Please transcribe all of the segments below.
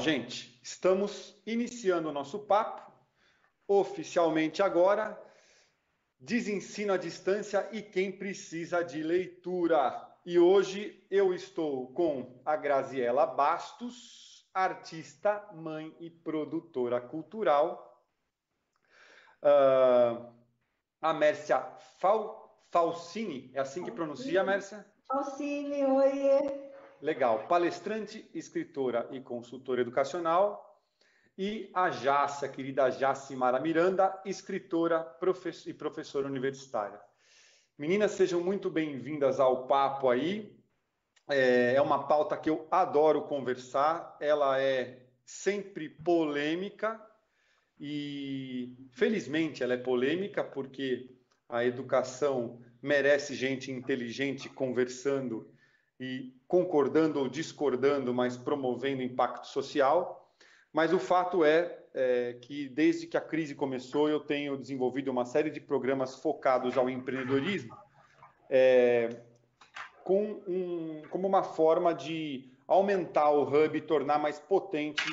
gente, estamos iniciando o nosso papo, oficialmente agora, Desensino à Distância e quem precisa de leitura. E hoje eu estou com a Graziela Bastos, artista, mãe e produtora cultural, a Mércia Falsini, é assim que pronuncia, Mércia? Falsini, oi. Legal, palestrante, escritora e consultora educacional. E a Jace, a querida Jacimara Miranda, escritora e professora universitária. Meninas, sejam muito bem-vindas ao papo aí. É uma pauta que eu adoro conversar, ela é sempre polêmica e, felizmente, ela é polêmica porque a educação merece gente inteligente conversando e concordando ou discordando, mas promovendo impacto social. Mas o fato é que, desde que a crise começou, eu tenho desenvolvido uma série de programas focados ao empreendedorismo, como uma forma de aumentar o hub e tornar mais potente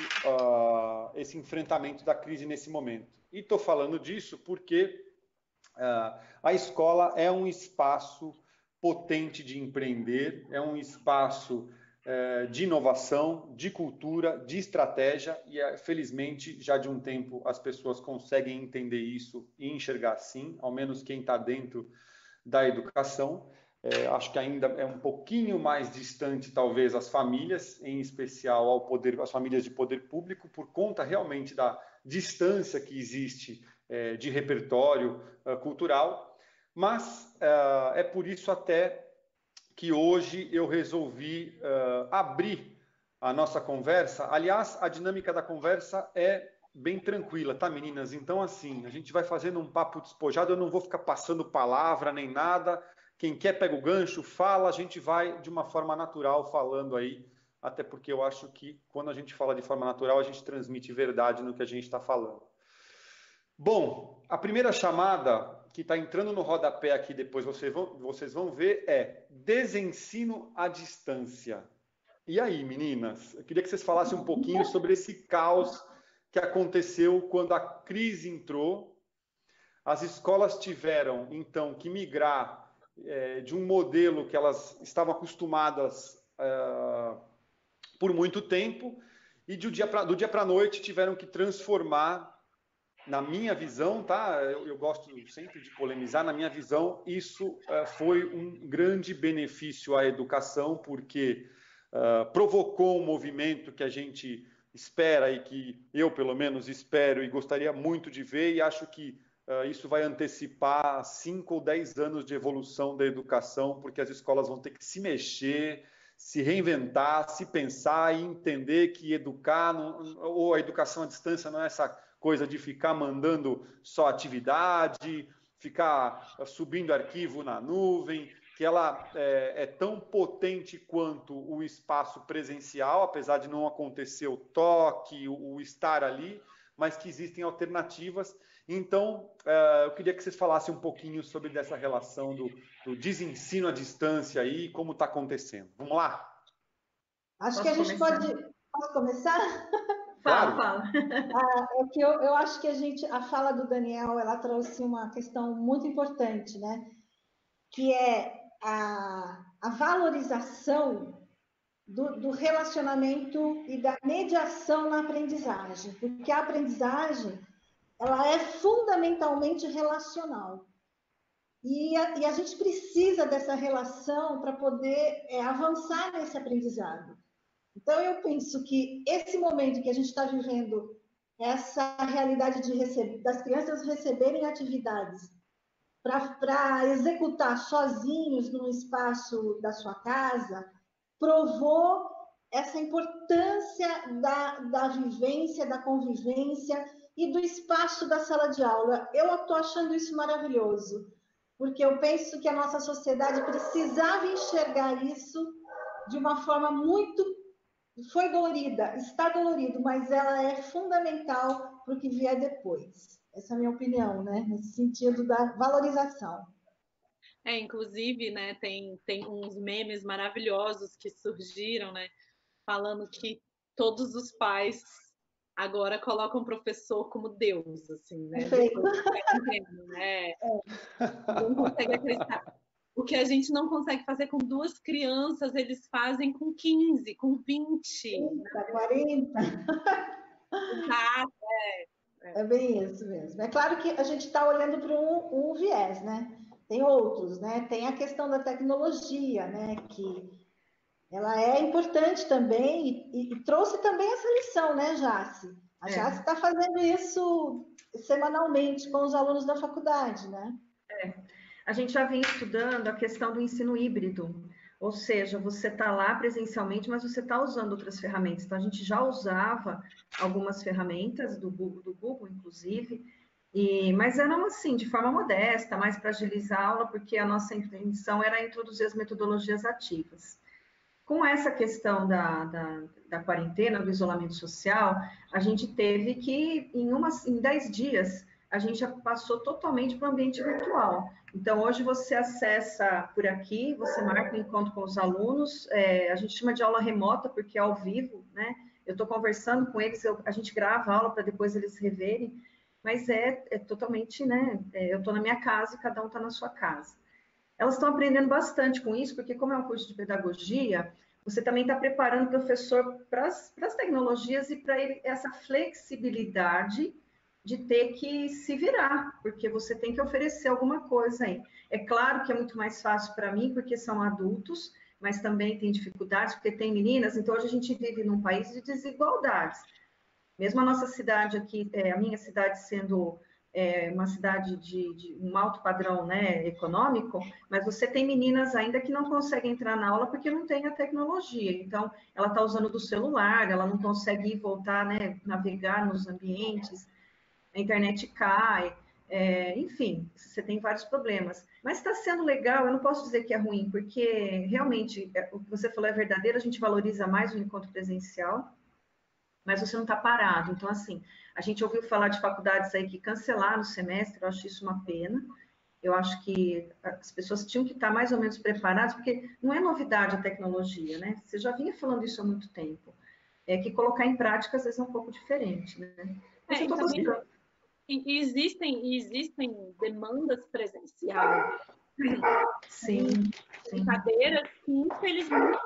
esse enfrentamento da crise nesse momento. E estou falando disso porque a escola é um espaço potente de empreender, é um espaço de inovação, de cultura, de estratégia, e felizmente já de um tempo as pessoas conseguem entender isso e enxergar assim, ao menos quem está dentro da educação. Acho que ainda é um pouquinho mais distante, talvez, as famílias, em especial as famílias de poder público, por conta realmente da distância que existe de repertório cultural, mas é por isso até que hoje eu resolvi abrir a nossa conversa. Aliás, a dinâmica da conversa é bem tranquila, tá, meninas? Então, assim, a gente vai fazendo um papo despojado, eu não vou ficar passando palavra nem nada. Quem quer pega o gancho, fala, a gente vai de uma forma natural falando aí, até porque eu acho que quando a gente fala de forma natural, a gente transmite verdade no que a gente está falando. Bom, a primeira chamada que está entrando no rodapé aqui, depois vocês vão ver, é Desensino à Distância. E aí, meninas, eu queria que vocês falassem um pouquinho sobre esse caos que aconteceu quando a crise entrou. As escolas tiveram, então, que migrar de um modelo que elas estavam acostumadas por muito tempo, e do dia para a noite tiveram que transformar. Na minha visão, tá? Eu gosto sempre de polemizar. Na minha visão, isso foi um grande benefício à educação, porque provocou um movimento que a gente espera e que eu, pelo menos, espero e gostaria muito de ver, e acho que isso vai antecipar 5 ou 10 anos de evolução da educação, porque as escolas vão ter que se mexer, se reinventar, se pensar e entender que educar, ou a educação à distância não é essa coisa de ficar mandando só atividade, ficar subindo arquivo na nuvem, que ela é tão potente quanto o espaço presencial, apesar de não acontecer o toque, o estar ali, mas que existem alternativas. Então, eu queria que vocês falassem um pouquinho sobre dessa relação do desensino à distância aí, como está acontecendo. Vamos lá? Acho que a gente pode... Posso começar? Claro. É que eu acho que a fala do Daniel, ela trouxe uma questão muito importante, né? Que é a valorização do relacionamento e da mediação na aprendizagem, porque a aprendizagem ela é fundamentalmente relacional. E a gente precisa dessa relação para poder avançar nesse aprendizado. Então, eu penso que esse momento que a gente está vivendo, essa realidade das crianças receberem atividades para executar sozinhos no espaço da sua casa, provou essa importância da vivência, da convivência e do espaço da sala de aula. Eu estou achando isso maravilhoso, porque eu penso que a nossa sociedade precisava enxergar isso de uma forma muito... Foi dolorida, está dolorido, mas ela é fundamental para o que vier depois. Essa é a minha opinião, né? Nesse sentido da valorização. Inclusive, né, tem uns memes maravilhosos que surgiram, né, falando que todos os pais agora colocam o professor como Deus, assim, né? Perfeito. Né? Não consegue acreditar. O que a gente não consegue fazer com 2 crianças, eles fazem com 15, com 20. 30, 40. Exato. É bem isso mesmo. É claro que a gente está olhando para um viés, né? Tem outros, né? Tem a questão da tecnologia, né? Que ela é importante também e trouxe também essa lição, né, Jace? A Jace está fazendo isso semanalmente com os alunos da faculdade, né? A gente já vem estudando a questão do ensino híbrido, ou seja, você está lá presencialmente, mas você está usando outras ferramentas. Então, a gente já usava algumas ferramentas do Google inclusive, mas eram assim, de forma modesta, mais para agilizar a aula, porque a nossa intenção era introduzir as metodologias ativas. Com essa questão da quarentena, do isolamento social, a gente teve que, em 10 dias, a gente já passou totalmente para o ambiente virtual. Então, hoje você acessa por aqui, você marca um encontro com os alunos, a gente chama de aula remota, porque é ao vivo, né? Eu estou conversando com eles, a gente grava a aula para depois eles reverem, mas é totalmente, né? Eu estou na minha casa e cada um está na sua casa. Elas estão aprendendo bastante com isso, porque como é um curso de pedagogia, você também está preparando o professor para as tecnologias e para ele essa flexibilidade de ter que se virar, porque você tem que oferecer alguma coisa aí. É claro que é muito mais fácil para mim, porque são adultos, mas também tem dificuldades, porque tem meninas, então hoje a gente vive num país de desigualdades. Mesmo a nossa cidade aqui, a minha cidade sendo uma cidade de um alto padrão, né, econômico, mas você tem meninas ainda que não conseguem entrar na aula porque não tem a tecnologia. Então, ela está usando do celular, ela não consegue ir voltar, né, navegar nos ambientes, a internet cai, enfim, você tem vários problemas. Mas está sendo legal, eu não posso dizer que é ruim, porque realmente o que você falou é verdadeiro, a gente valoriza mais o encontro presencial, mas você não está parado. Então, assim, a gente ouviu falar de faculdades aí que cancelaram o semestre, eu acho isso uma pena. Eu acho que as pessoas tinham que estar mais ou menos preparadas, porque não é novidade a tecnologia, né? Você já vinha falando isso há muito tempo. É que colocar em prática, às vezes, é um pouco diferente, né? Mas eu estou buscando. E existem demandas presenciais. Sim. Brincadeiras que, infelizmente,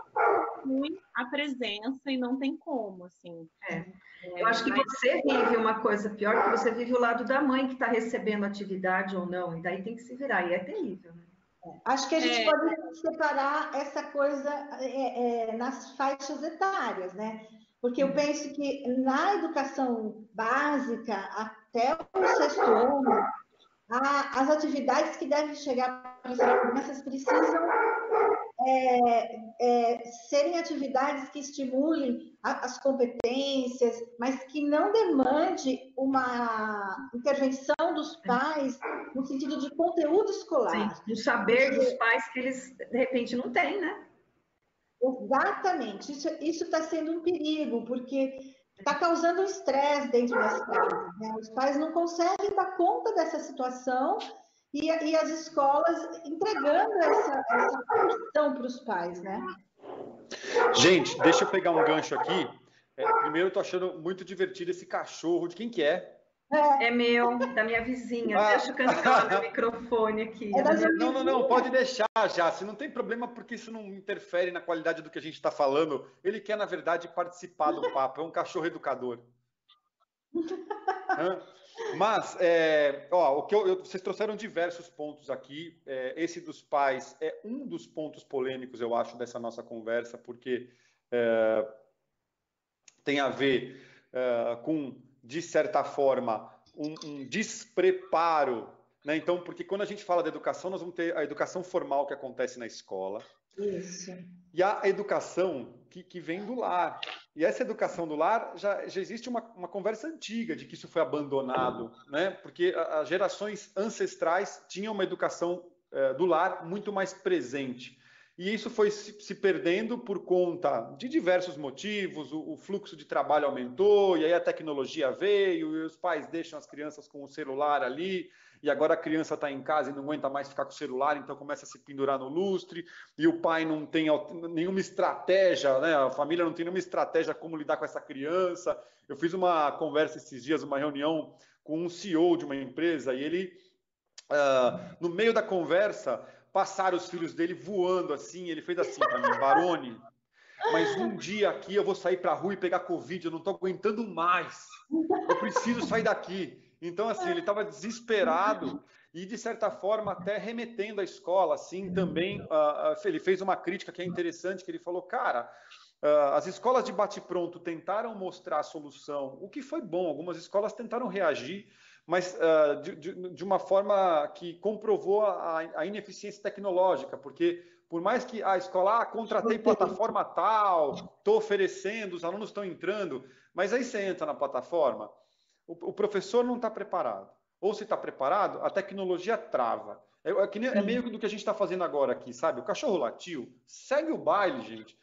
muito a presença e não tem como, assim. Eu acho que você vive uma coisa pior, que você vive o lado da mãe que está recebendo atividade ou não, e daí tem que se virar, e é terrível, né? Acho que a gente pode separar essa coisa nas faixas etárias, né? Porque eu penso que na educação básica, até o 6º ano, as atividades que devem chegar para as crianças precisam serem atividades que estimulem as competências, mas que não demande uma intervenção dos pais no sentido de conteúdo escolar. Sim, o saber dos pais que eles, de repente, não têm, né? Exatamente. Isso está sendo um perigo, porque está causando um estresse dentro das casas, né? Os pais não conseguem dar conta dessa situação e as escolas entregando essa função para os pais, né? Gente, deixa eu pegar um gancho aqui. Primeiro, eu estou achando muito divertido esse cachorro. De quem que é? É meu, da minha vizinha. Deixa eu cancelar meu microfone aqui. Não, pode deixar já. Se não tem problema, porque isso não interfere na qualidade do que a gente está falando. Ele quer, na verdade, participar do papo. É um cachorro educador. Mas, vocês trouxeram diversos pontos aqui. Esse dos pais é um dos pontos polêmicos, eu acho, dessa nossa conversa, porque tem a ver com, de certa forma, um despreparo, né? Então, porque quando a gente fala de educação, nós vamos ter a educação formal que acontece na escola. Isso. E a educação que vem do lar. E essa educação do lar, já existe uma conversa antiga de que isso foi abandonado, né? Porque as gerações ancestrais tinham uma educação do lar muito mais presente. E isso foi se perdendo por conta de diversos motivos, o fluxo de trabalho aumentou, e aí a tecnologia veio, e os pais deixam as crianças com o celular ali, e agora a criança está em casa e não aguenta mais ficar com o celular, então começa a se pendurar no lustre, e o pai não tem nenhuma estratégia, né? A família não tem nenhuma estratégia como lidar com essa criança. Eu fiz uma conversa esses dias, uma reunião com um CEO de uma empresa, e ele, no meio da conversa, passaram os filhos dele voando assim, ele fez assim para mim, Barone, mas um dia aqui eu vou sair para a rua e pegar Covid, eu não estou aguentando mais, eu preciso sair daqui. Então, assim, ele estava desesperado e, de certa forma, até remetendo à escola, assim, também, ele fez uma crítica que é interessante, que ele falou, cara, as escolas de bate-pronto tentaram mostrar a solução, o que foi bom, algumas escolas tentaram reagir, mas de uma forma que comprovou a ineficiência tecnológica, porque por mais que a escola, contratei plataforma tal, estou oferecendo, os alunos estão entrando, mas aí você entra na plataforma, o professor não está preparado. Ou se está preparado, a tecnologia trava. É meio do que a gente está fazendo agora aqui, sabe? O cachorro latiu, segue o baile, gente.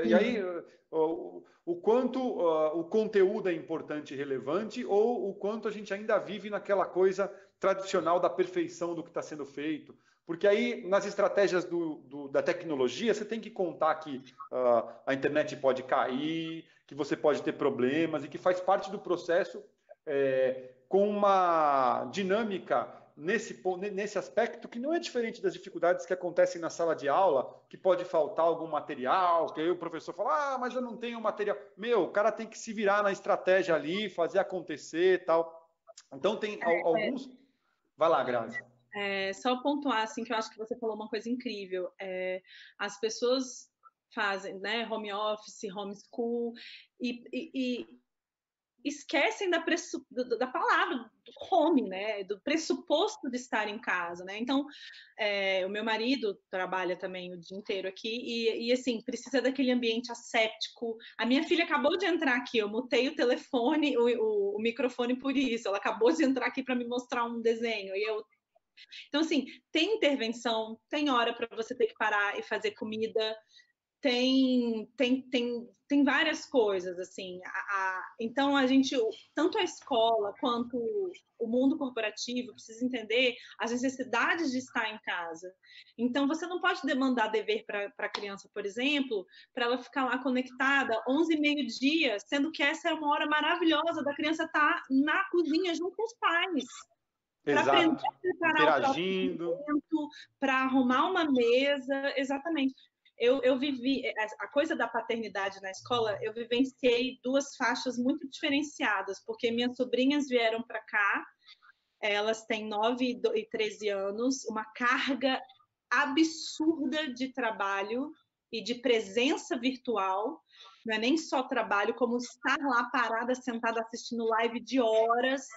E aí, o quanto o conteúdo é importante e relevante, ou o quanto a gente ainda vive naquela coisa tradicional da perfeição do que está sendo feito. Porque aí, nas estratégias da tecnologia, você tem que contar que a internet pode cair, que você pode ter problemas e que faz parte do processo com uma dinâmica nesse aspecto que não é diferente das dificuldades que acontecem na sala de aula, que pode faltar algum material, que aí o professor fala, mas eu não tenho material. Meu, o cara tem que se virar na estratégia ali, fazer acontecer e tal. Então tem alguns... Vai lá, Grazi. Só pontuar, assim, que eu acho que você falou uma coisa incrível. As pessoas fazem, né, home office, homeschool, e esquecem da palavra do home, né? Do pressuposto de estar em casa, né? Então, o meu marido trabalha também o dia inteiro aqui e assim, precisa daquele ambiente asséptico. A minha filha acabou de entrar aqui, eu mutei o telefone, o microfone por isso. Ela acabou de entrar aqui para me mostrar um desenho Então, assim, tem intervenção, tem hora para você ter que parar e fazer comida, tem várias coisas, assim. Então, tanto a escola quanto o mundo corporativo precisa entender as necessidades de estar em casa. Então, você não pode demandar dever para a criança, por exemplo, para ela ficar lá conectada 11 meio-dia, sendo que essa é uma hora maravilhosa da criança estar na cozinha junto com os pais. Para aprender a preparar interagindo, o prato, para arrumar uma mesa, exatamente. Eu vivi a coisa da paternidade na escola, eu vivenciei duas faixas muito diferenciadas, porque minhas sobrinhas vieram para cá, elas têm 9 e 13 anos, uma carga absurda de trabalho e de presença virtual, não é nem só trabalho, como estar lá parada, sentada, assistindo live de horas,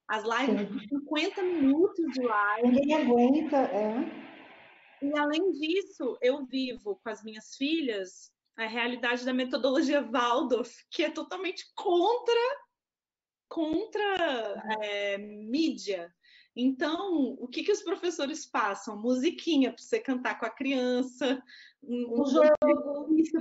as lives de 50 minutos de live. Ninguém aguenta, E, além disso, eu vivo com as minhas filhas a realidade da metodologia Waldorf, que é totalmente contra mídia. Então, o que os professores passam? Musiquinha para você cantar com a criança, um jogo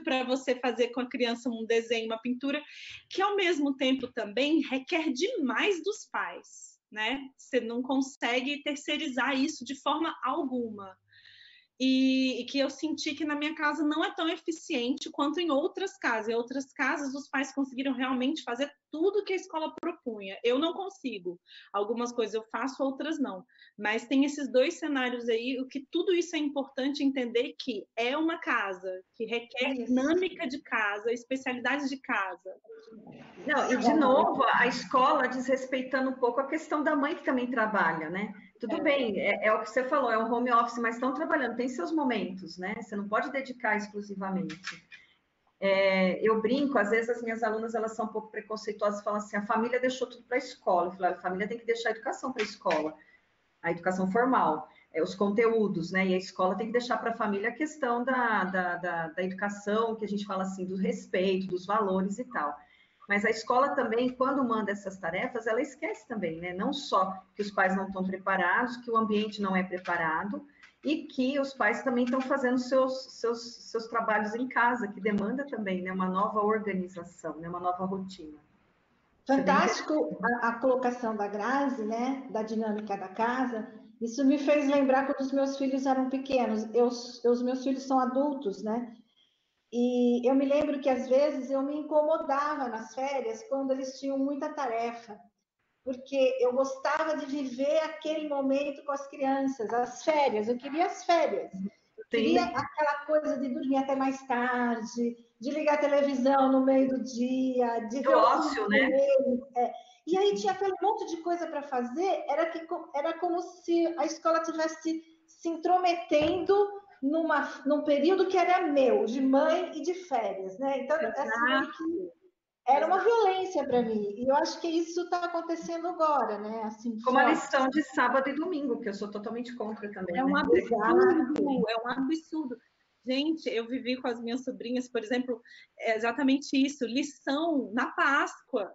para você fazer com a criança um desenho, uma pintura, que ao mesmo tempo também requer demais dos pais, né? Você não consegue terceirizar isso de forma alguma. E que eu senti que na minha casa não é tão eficiente quanto em outras casas. Em outras casas, os pais conseguiram realmente fazer tudo que a escola propunha. Eu não consigo. Algumas coisas eu faço, outras não. Mas tem esses dois cenários aí, o que tudo isso é importante entender que é uma casa, que requer dinâmica de casa, especialidades de casa. Não, e de novo, a escola desrespeitando um pouco a questão da mãe que também trabalha, né? Tudo bem, é o que você falou, é um home office, mas estão trabalhando, tem seus momentos, né? Você não pode dedicar exclusivamente. Eu brinco, às vezes as minhas alunas, elas são um pouco preconceituosas e falam assim, a família deixou tudo para a escola. Eu falo, a família tem que deixar a educação para a escola, a educação formal, os conteúdos, né? E a escola tem que deixar para a família a questão da educação, que a gente fala assim, do respeito, dos valores e tal. Mas a escola também, quando manda essas tarefas, ela esquece também, né? Não só que os pais não estão preparados, que o ambiente não é preparado, e que os pais também estão fazendo seus trabalhos em casa, que demanda também, né, uma nova organização, né, uma nova rotina. Fantástico a colocação da Grazi, né, da dinâmica da casa. Isso me fez lembrar quando os meus filhos eram pequenos. Os meus filhos são adultos, né? E eu me lembro que às vezes eu me incomodava nas férias quando eles tinham muita tarefa, porque eu gostava de viver aquele momento com as crianças, as férias, eu queria as férias. Eu queria aquela coisa de dormir até mais tarde, de ligar a televisão no meio do dia, de ver o ócio, né? E aí tinha aquele monte de coisa para fazer, era como se a escola tivesse se intrometendo num período que era meu, de mãe e de férias, né? Então, assim, era uma violência para mim. E eu acho que isso está acontecendo agora, né? Assim, como a lição de sábado e domingo, que eu sou totalmente contra também. É um absurdo, é um absurdo. Gente, eu vivi com as minhas sobrinhas, por exemplo, é exatamente isso, lição na Páscoa.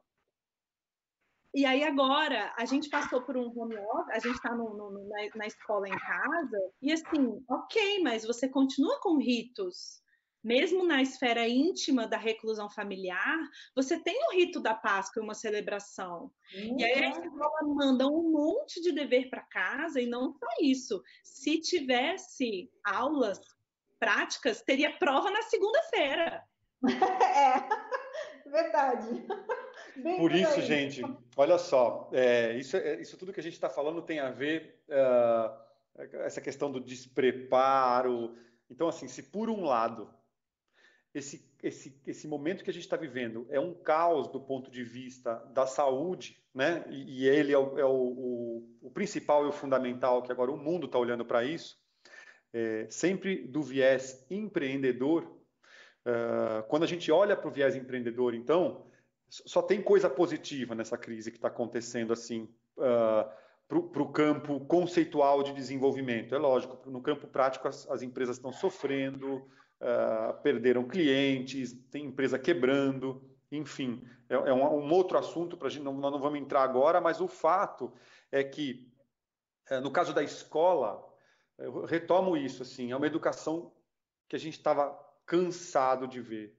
E aí agora, a gente passou por um home office, a gente está na escola em casa, e assim, ok, mas você continua com ritos. Mesmo na esfera íntima da reclusão familiar, você tem o rito da Páscoa e uma celebração. E aí a escola manda um monte de dever para casa, e não só isso. Se tivesse aulas práticas, teria prova na segunda-feira. É, verdade. Bem por isso, gente, olha só, isso tudo que a gente está falando tem a ver, essa questão do despreparo. Então, assim, se por um lado, esse momento que a gente está vivendo é um caos do ponto de vista da saúde, né? E ele é o principal e o fundamental, que agora o mundo está olhando para isso, sempre do viés empreendedor. Quando a gente olha para o viés empreendedor, então, só tem coisa positiva nessa crise que está acontecendo, assim, para o campo conceitual de desenvolvimento. É lógico, no campo prático as empresas estão sofrendo, perderam clientes, tem empresa quebrando, enfim, é um outro assunto para a gente, nós não vamos entrar agora, mas o fato é que, no caso da escola, eu retomo isso, assim, é uma educação que a gente estava cansado de ver.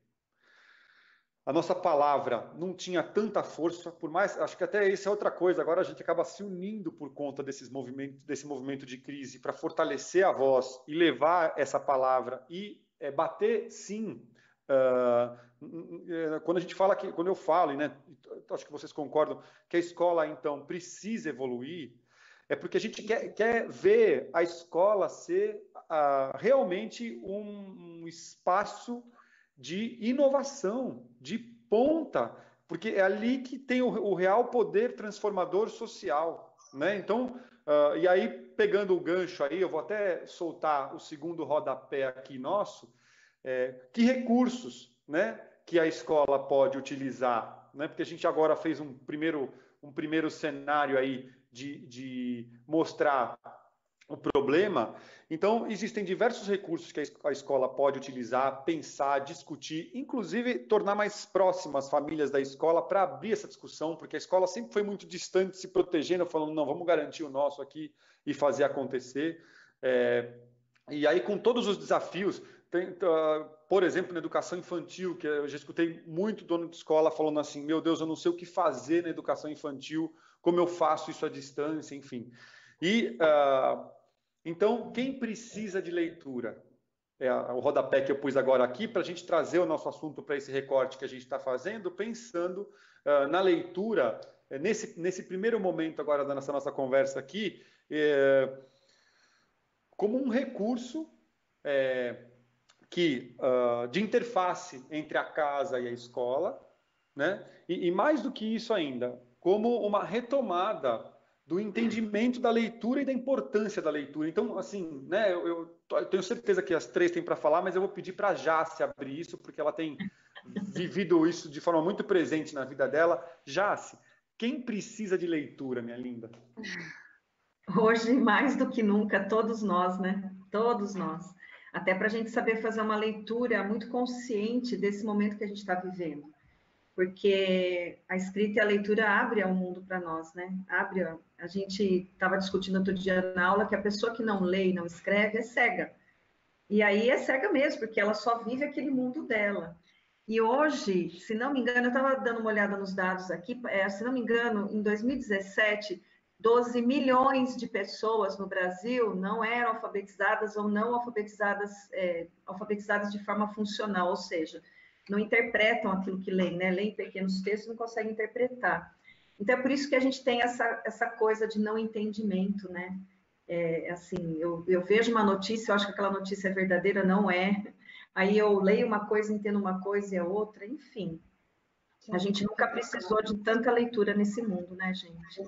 A nossa palavra não tinha tanta força, por mais, acho que até isso é outra coisa, agora a gente acaba se unindo por conta desse movimento de crise para fortalecer a voz e levar essa palavra e bater, sim, quando a gente fala que, quando eu falo, né, acho que vocês concordam, que a escola, então, precisa evoluir, é porque a gente quer ver a escola ser realmente um espaço de inovação, de ponta, porque é ali que tem o real poder transformador social, né? Então, e aí, pegando o gancho aí, eu vou até soltar o segundo rodapé aqui nosso, que recursos, né, que a escola pode utilizar, né? Porque a gente agora fez um primeiro cenário aí de mostrar o problema. Então, existem diversos recursos que a escola pode utilizar, pensar, discutir, inclusive tornar mais próximas as famílias da escola para abrir essa discussão, porque a escola sempre foi muito distante, se protegendo, falando, não, vamos garantir o nosso aqui e fazer acontecer. E aí, com todos os desafios, por exemplo, na educação infantil, que eu já escutei muito dono de escola falando assim, meu Deus, eu não sei o que fazer na educação infantil, como eu faço isso à distância, enfim. E então, quem precisa de leitura? O rodapé que eu pus agora aqui, para a gente trazer o nosso assunto para esse recorte que a gente está fazendo, pensando na leitura, nesse primeiro momento agora da nossa conversa aqui, como um recurso de interface entre a casa e a escola, né? E mais do que isso ainda, como uma retomada do entendimento da leitura e da importância da leitura. Então, assim, né, eu tenho certeza que as três têm para falar, mas eu vou pedir para a Jace abrir isso, porque ela tem vivido isso de forma muito presente na vida dela. Jace, quem precisa de leitura, minha linda? Hoje, mais do que nunca, todos nós, né? Todos nós. Até para a gente saber fazer uma leitura muito consciente desse momento que a gente está vivendo. porque a escrita e a leitura abrem ao mundo para nós, né? A gente estava discutindo outro dia na aula que a pessoa que não lê e não escreve é cega. E aí é cega mesmo, porque ela só vive aquele mundo dela. E hoje, se não me engano, eu estava dando uma olhada nos dados aqui, se não me engano, em 2017, 12 milhões de pessoas no Brasil não eram alfabetizadas ou não alfabetizadas, alfabetizadas de forma funcional, ou seja, não interpretam aquilo que leem, né? Leem pequenos textos e não conseguem interpretar. Então, é por isso que a gente tem essa coisa de não entendimento, né? Assim, eu vejo uma notícia, eu acho que aquela notícia é verdadeira, não é. Aí eu leio uma coisa, entendo uma coisa e a outra, enfim. A gente nunca precisou de tanta leitura nesse mundo, né, gente?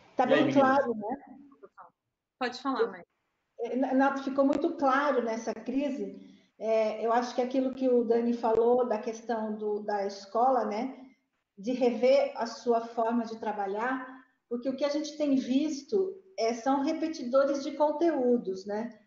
Está bem claro, né? Pode falar, Maia. Nato, ficou muito claro nessa crise. Eu acho que aquilo que o Dani falou da questão da escola, né? De rever a sua forma de trabalhar, porque o que a gente tem visto são repetidores de conteúdos, né?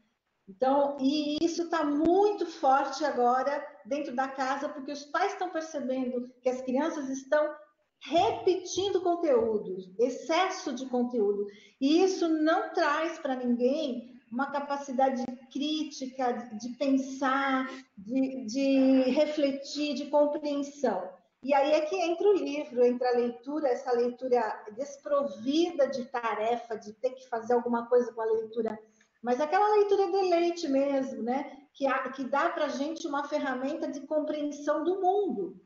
Então, e isso está muito forte agora dentro da casa, porque os pais estão percebendo que as crianças estão repetindo conteúdos, excesso de conteúdo. E isso não traz para ninguém uma capacidade crítica, de pensar, de refletir, de compreensão. E aí é que entra o livro, entra a leitura, essa leitura desprovida de tarefa, de ter que fazer alguma coisa com a leitura, mas aquela leitura de leite mesmo, né? Que dá para a gente uma ferramenta de compreensão do mundo.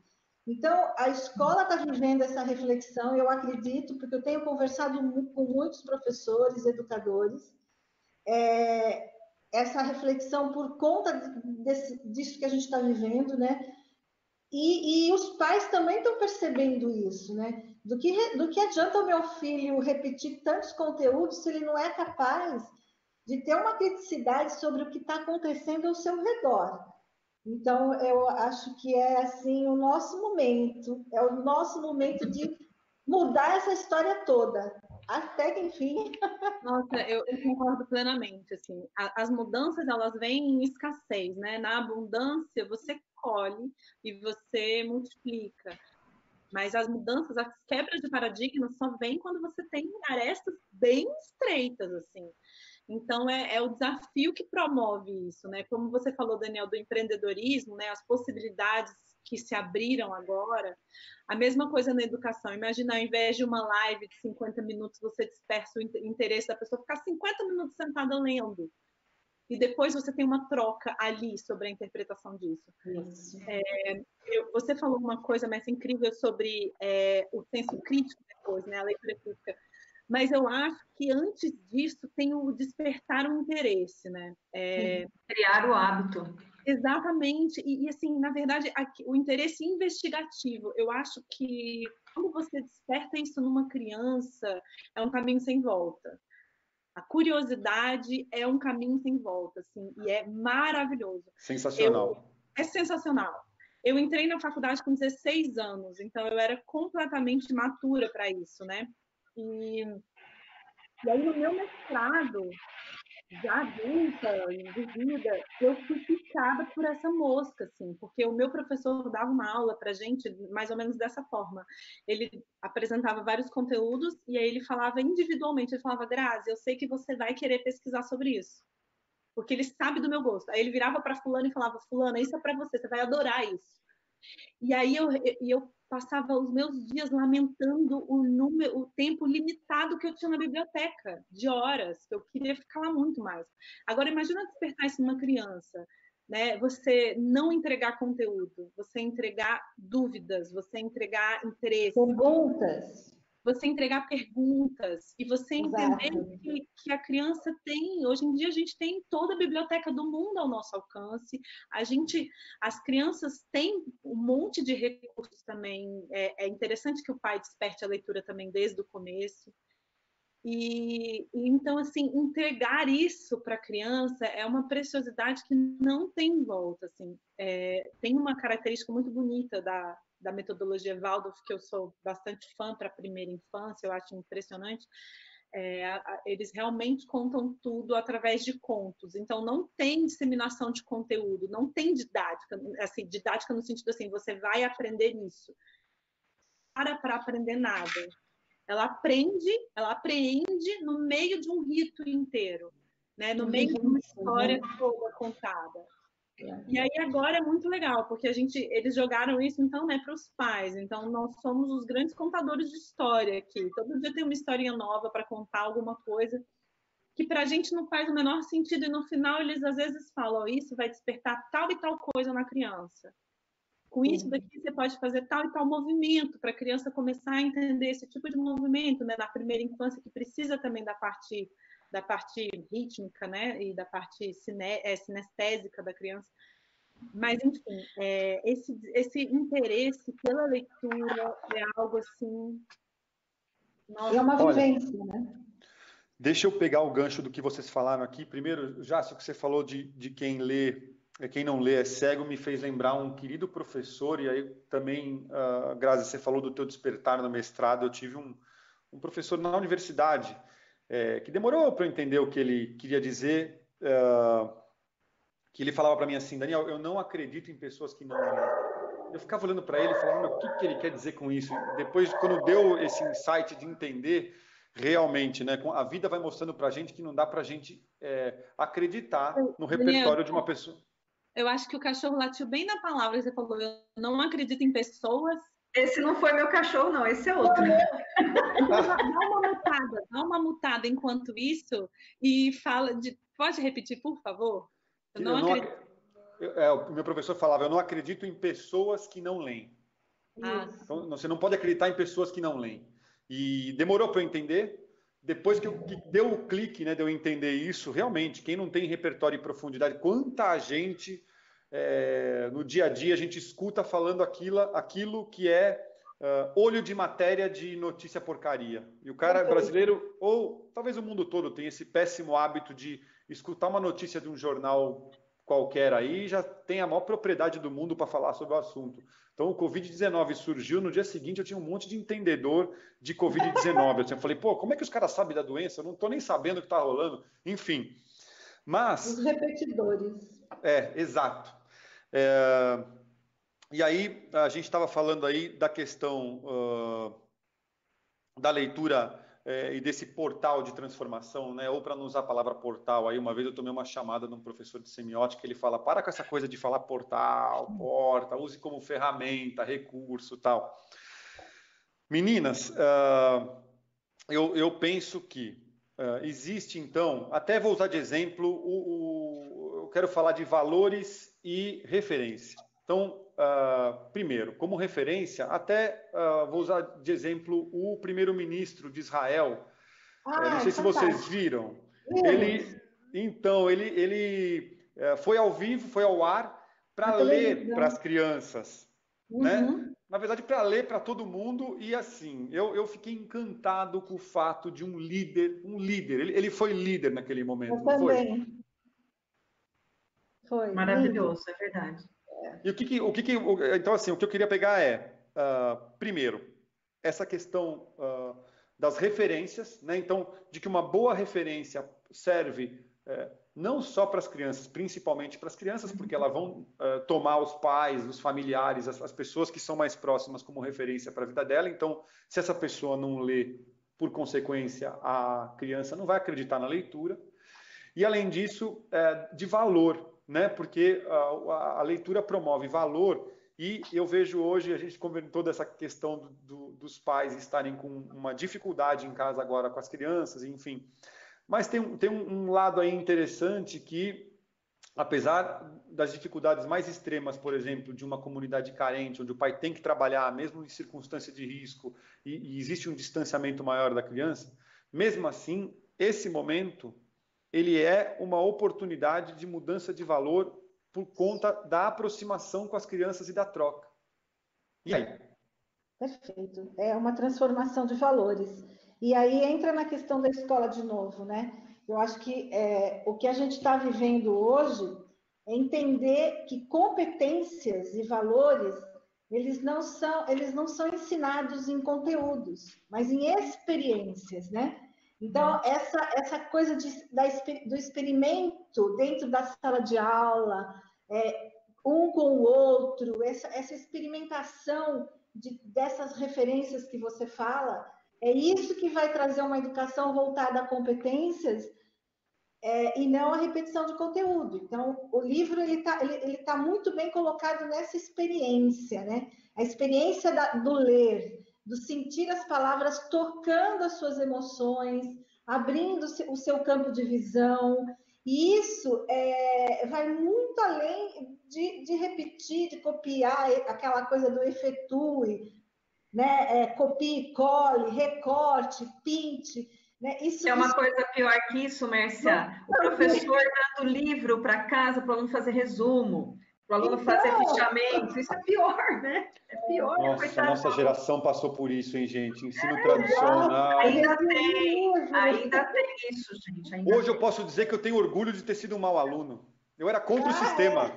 Então, a escola está vivendo essa reflexão, eu acredito, porque eu tenho conversado com muitos professores, educadores, essa reflexão por conta disso que a gente está vivendo, né? E os pais também estão percebendo isso, né? Do que adianta o meu filho repetir tantos conteúdos se ele não é capaz de ter uma criticidade sobre o que está acontecendo ao seu redor? Então, eu acho que é assim o nosso momento de mudar essa história toda, até que enfim. Nossa, eu concordo plenamente, assim, as mudanças, elas vêm em escassez, né? Na abundância, você colhe e você multiplica, mas as mudanças, as quebras de paradigma só vêm quando você tem arestas bem estreitas, assim. Então, é o desafio que promove isso, né? Como você falou, Daniel, do empreendedorismo, né? As possibilidades que se abriram agora. A mesma coisa na educação. Imagina, ao invés de uma live de 50 minutos, você dispersa o interesse da pessoa, ficar 50 minutos sentada lendo. E depois você tem uma troca ali sobre a interpretação disso. Você falou uma coisa mais incrível sobre o senso crítico depois, né? A leitura crítica. Mas eu acho que antes disso tem o despertar um interesse, né? Criar o hábito. Exatamente. E assim, na verdade, o interesse investigativo, eu acho que quando você desperta isso numa criança, é um caminho sem volta. A curiosidade é um caminho sem volta, assim, e é maravilhoso. Sensacional. É sensacional. Eu entrei na faculdade com 16 anos, então eu era completamente matura para isso, né? E aí, no meu mestrado, já adulta, de vida, eu fui picada por essa mosca, assim, porque o meu professor dava uma aula para gente mais ou menos dessa forma. Ele apresentava vários conteúdos e aí ele falava individualmente, ele falava, Grazi, eu sei que você vai querer pesquisar sobre isso, porque ele sabe do meu gosto. Aí ele virava para fulano e falava, fulana, isso é para você, você vai adorar isso. E aí eu passava os meus dias lamentando o tempo limitado que eu tinha na biblioteca, de horas, que eu queria ficar lá muito mais. Agora, imagina despertar isso numa criança, né? Você não entregar conteúdo, você entregar dúvidas, você entregar interesse. Perguntas. Você entregar perguntas e você entender que a criança tem, hoje em dia a gente tem toda a biblioteca do mundo ao nosso alcance, as crianças têm um monte de recursos também, é interessante que o pai desperte a leitura também desde o começo, e então, assim, entregar isso para a criança é uma preciosidade que não tem volta, assim, tem uma característica muito bonita da metodologia Waldorf, que eu sou bastante fã para a primeira infância, eu acho impressionante. Eles realmente contam tudo através de contos, então não tem disseminação de conteúdo, não tem didática, assim, didática no sentido assim, você vai aprender isso. para aprender nada. Ela aprende no meio de um rito inteiro, né? No meio de uma história toda contada. E aí agora é muito legal, porque eles jogaram isso então, né, para os pais. Então nós somos os grandes contadores de história aqui. Todo dia tem uma historinha nova para contar alguma coisa que para a gente não faz o menor sentido, e no final eles às vezes falam: isso vai despertar tal e tal coisa na criança. Com isso daqui você pode fazer tal e tal movimento para a criança começar a entender esse tipo de movimento, né, na primeira infância, que precisa também da parte rítmica, né, e da parte sinestésica da criança. Mas, enfim, esse interesse pela leitura é algo assim... Nossa. É uma vivência, né? Deixa eu pegar o gancho do que vocês falaram aqui. Primeiro, Jássio, o que você falou de quem lê, quem não lê é cego, me fez lembrar um querido professor, e aí também, Grazi, você falou do teu despertar no mestrado. Eu tive um professor na universidade que demorou para eu entender o que ele queria dizer, que ele falava para mim assim: Daniel, eu não acredito em pessoas que não leem. Eu ficava olhando para ele e falando: o que ele quer dizer com isso? E depois, quando deu esse insight de entender realmente, né, a vida vai mostrando para a gente que não dá para a gente acreditar no repertório de uma pessoa. Eu acho que o cachorro latiu bem na palavra que você falou: eu não acredito em pessoas. Esse não foi meu cachorro, não, esse é outro. Dá uma mutada enquanto isso e fala de... Pode repetir, por favor? Eu não acredito. O meu professor falava: eu não acredito em pessoas que não leem. Então, você não pode acreditar em pessoas que não leem. E demorou para eu entender. Depois que deu o clique, né, de eu entender isso, realmente, quem não tem repertório e profundidade, quanta gente no dia a dia a gente escuta falando aquilo que é olho de matéria de notícia porcaria. E o cara brasileiro, ou talvez o mundo todo, tem esse péssimo hábito de escutar uma notícia de um jornal qualquer aí, já tem a maior propriedade do mundo para falar sobre o assunto. Então, o Covid-19 surgiu, no dia seguinte eu tinha um monte de entendedor de Covid-19. Eu falei: pô, como é que os caras sabem da doença? Eu não estou nem sabendo o que está rolando. Enfim. Mas... os repetidores. Exato. E aí, a gente estava falando aí da questão da leitura e desse portal de transformação, né? Ou, para não usar a palavra portal, aí uma vez eu tomei uma chamada de um professor de semiótica, ele fala: para com essa coisa de falar portal, porta, use como ferramenta, recurso, tal. Meninas, eu penso que existe, então, até vou usar de exemplo, eu quero falar de valores e referência. Então, primeiro, como referência, até vou usar de exemplo o primeiro-ministro de Israel. Não sei se vocês viram. Ele foi ao vivo, foi ao ar para ler para as crianças, né? Na verdade, para ler para todo mundo. E assim, eu fiquei encantado com o fato de um líder. Ele foi líder naquele momento. Eu também. Foi maravilhoso, é verdade. E então, assim, o que eu queria pegar primeiro, essa questão das referências, né? Então, de que uma boa referência serve não só para as crianças, principalmente para as crianças, porque elas vão tomar os pais, os familiares, as pessoas que são mais próximas como referência para a vida dela. Então, se essa pessoa não lê, por consequência, a criança não vai acreditar na leitura. E, além disso, de valor, né? Porque a leitura promove valor. E eu vejo hoje, a gente comentou dessa questão dos pais estarem com uma dificuldade em casa agora com as crianças, enfim. Mas tem um lado aí interessante que, apesar das dificuldades mais extremas, por exemplo, de uma comunidade carente, onde o pai tem que trabalhar, mesmo em circunstância de risco, e existe um distanciamento maior da criança, mesmo assim, esse momento, ele é uma oportunidade de mudança de valor por conta da aproximação com as crianças e da troca. E aí? Perfeito. É uma transformação de valores. E aí entra na questão da escola de novo, né? Eu acho que o que a gente está vivendo hoje é entender que competências e valores, eles não são ensinados em conteúdos, mas em experiências, né? Então, essa coisa do experimento dentro da sala de aula, um com o outro, essa experimentação dessas referências que você fala, é isso que vai trazer uma educação voltada a competências e não a repetição de conteúdo. Então, o livro ele tá muito bem colocado nessa experiência, né? A experiência do ler, do sentir as palavras tocando as suas emoções, abrindo o seu campo de visão. E isso vai muito além de repetir, de copiar aquela coisa do efetue, né? Copie, cole, recorte, pinte. Né? Isso é uma coisa pior que isso, Mércia. O professor dando livro para casa para o aluno fazer resumo, para o aluno fazer fichamento. Isso é pior, né? É pior. Nossa, a nossa geração passou por isso, hein, gente? Ensino tradicional. Ainda tem isso, gente. Hoje eu posso dizer que eu tenho orgulho de ter sido um mau aluno. Eu era contra o sistema.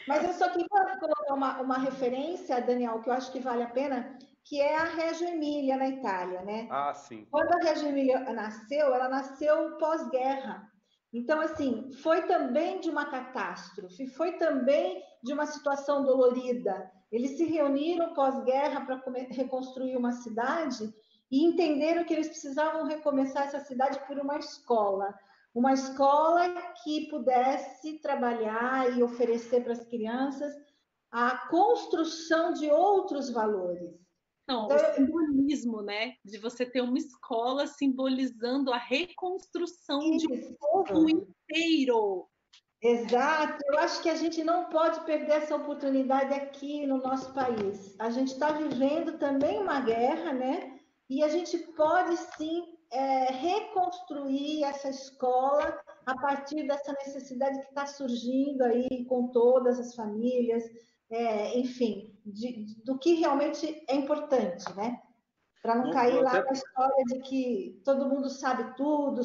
Mas eu só queria colocar uma referência, Daniel, que eu acho que vale a pena, que é a Reggio Emília, na Itália, né? Ah, sim. Quando a Reggio Emília nasceu, ela nasceu pós-guerra. Então, assim, foi também de uma catástrofe, foi também de uma situação dolorida. Eles se reuniram pós-guerra para reconstruir uma cidade e entenderam que eles precisavam recomeçar essa cidade por uma escola que pudesse trabalhar e oferecer para as crianças a construção de outros valores. Não, então, o simbolismo, né? De você ter uma escola simbolizando a reconstrução de um povo inteiro. Exato. Eu acho que a gente não pode perder essa oportunidade aqui no nosso país. A gente está vivendo também uma guerra, né? E a gente pode sim reconstruir essa escola a partir dessa necessidade que está surgindo aí com todas as famílias, enfim, do que realmente é importante, né? Para não cair lá na história de que todo mundo sabe tudo,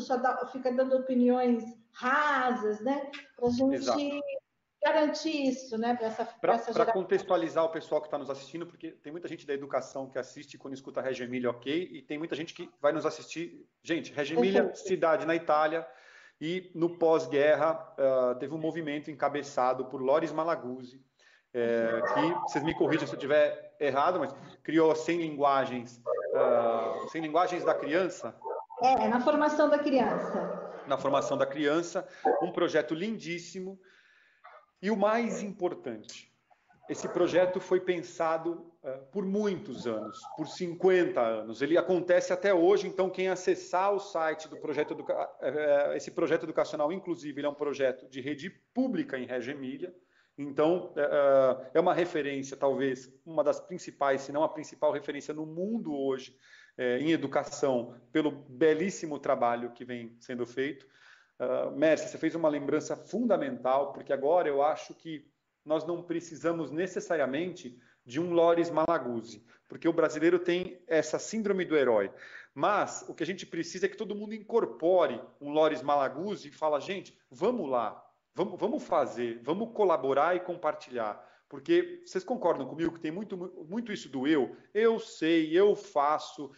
fica dando opiniões rasas, né? Para a gente garantir isso, né? Para contextualizar o pessoal que está nos assistindo, porque tem muita gente da educação que assiste quando escuta Reggio Emília, ok? E tem muita gente que vai nos assistir. Gente, Reggio Emília, cidade na Itália, e no pós-guerra teve um movimento encabeçado por Loris Malaguzzi, que, vocês me corrijam se eu estiver errado, mas criou 100 linguagens da criança. Na formação da criança. Na formação da criança, um projeto lindíssimo. E o mais importante, esse projeto foi pensado por muitos anos, por 50 anos. Ele acontece até hoje, então quem acessar o site do projeto, esse projeto educacional, inclusive, ele é um projeto de rede pública em Reggio Emília. Então, é uma referência, talvez, uma das principais, se não a principal referência no mundo hoje em educação, pelo belíssimo trabalho que vem sendo feito. Mércia, você fez uma lembrança fundamental, porque agora eu acho que nós não precisamos necessariamente de um Loris Malaguzzi, porque o brasileiro tem essa síndrome do herói. Mas o que a gente precisa é que todo mundo incorpore um Loris Malaguzzi e fala, gente, vamos lá, vamos fazer, vamos colaborar e compartilhar. Porque vocês concordam comigo que tem muito isso do eu sei, eu faço,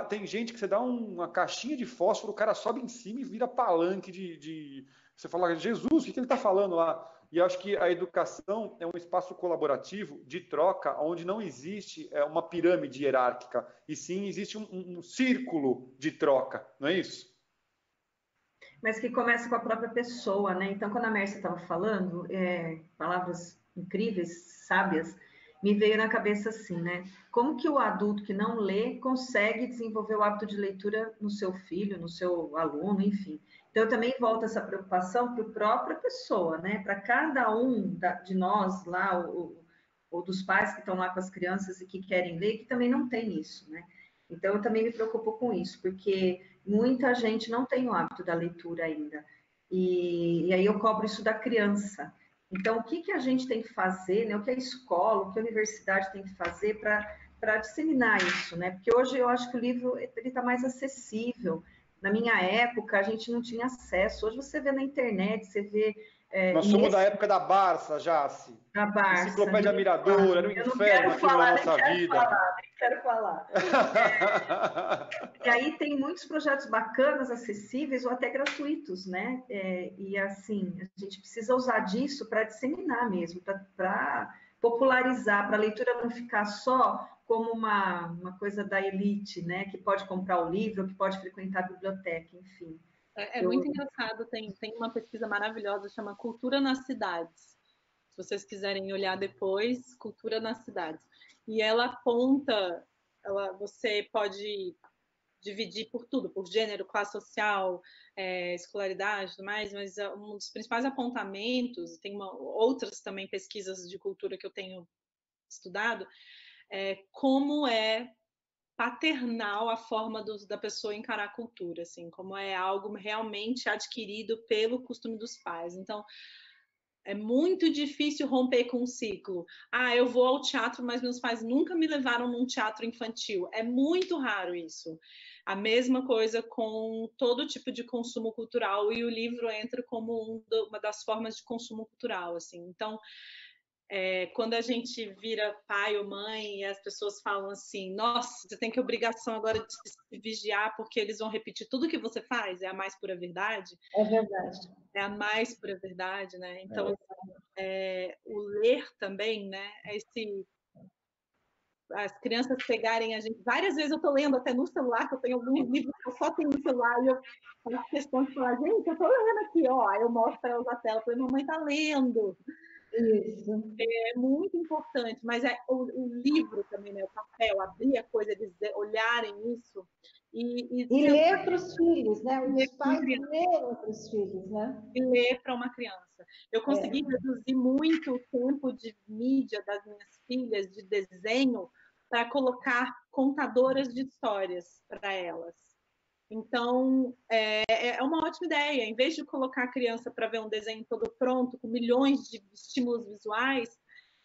tem gente que você dá uma caixinha de fósforo, o cara sobe em cima e vira palanque você fala, Jesus, o que ele está falando lá? E eu acho que a educação é um espaço colaborativo de troca, onde não existe uma pirâmide hierárquica, e sim existe um círculo de troca, não é isso? Mas que começa com a própria pessoa, né? Então, quando a Mércia estava falando, palavras incríveis, sábias, me veio na cabeça assim, né? Como que o adulto que não lê consegue desenvolver o hábito de leitura no seu filho, no seu aluno, enfim. Então, eu também volto essa preocupação para a própria pessoa, né? Para cada um de nós lá, ou dos pais que estão lá com as crianças e que querem ler, que também não tem isso, né? Então, eu também me preocupo com isso, porque muita gente não tem o hábito da leitura ainda. E aí eu cobro isso da criança. Então, o que a gente tem que fazer, né? O que a escola, o que a universidade tem que fazer para disseminar isso, né? Porque hoje eu acho que o livro está mais acessível. Na minha época, a gente não tinha acesso. Hoje você vê na internet, você vê... Nós somos da época da Barça, Jace. Da Barça. Enciclopédia Mirador, era um inferno aquilo na nossa vida. Nem quero falar. E aí tem muitos projetos bacanas, acessíveis ou até gratuitos, né? E assim, a gente precisa usar disso para disseminar mesmo, para popularizar, para a leitura não ficar só como uma coisa da elite, né? Que pode comprar o livro, que pode frequentar a biblioteca, enfim. É muito engraçado, tem uma pesquisa maravilhosa, chama Cultura nas Cidades. Se vocês quiserem olhar depois, Cultura nas Cidades. E ela aponta, você pode dividir por tudo, por gênero, classe social, escolaridade e tudo mais, mas um dos principais apontamentos, tem outras também pesquisas de cultura que eu tenho estudado, como é paternal a forma da pessoa encarar a cultura, assim, como é algo realmente adquirido pelo costume dos pais. Então, é muito difícil romper com um ciclo. Eu vou ao teatro, mas meus pais nunca me levaram num teatro infantil. É muito raro isso. A mesma coisa com todo tipo de consumo cultural, e o livro entra como uma das formas de consumo cultural, assim. Então, quando a gente vira pai ou mãe e as pessoas falam assim, nossa, você tem que obrigação agora de se vigiar porque eles vão repetir tudo que você faz, é a mais pura verdade. É verdade. É a mais pura verdade, né? Então, o ler também, né? As crianças pegarem a gente. Várias vezes eu estou lendo até no celular, que eu tenho alguns livros que eu só tenho no celular, e eu faço questão de falar, gente, eu estou lendo aqui, ó. Eu mostro para elas a tela, eu falei, mamãe está lendo. Isso. É muito importante, mas o livro também, né? O papel, abrir a coisa, eles olharem isso e ler para os filhos, né? Os pais lerem para os filhos, né? E ler para uma criança. Eu consegui reduzir muito o tempo de mídia das minhas filhas, de desenho, para colocar contadoras de histórias para elas. Então, é uma ótima ideia. Em vez de colocar a criança para ver um desenho todo pronto, com milhões de estímulos visuais,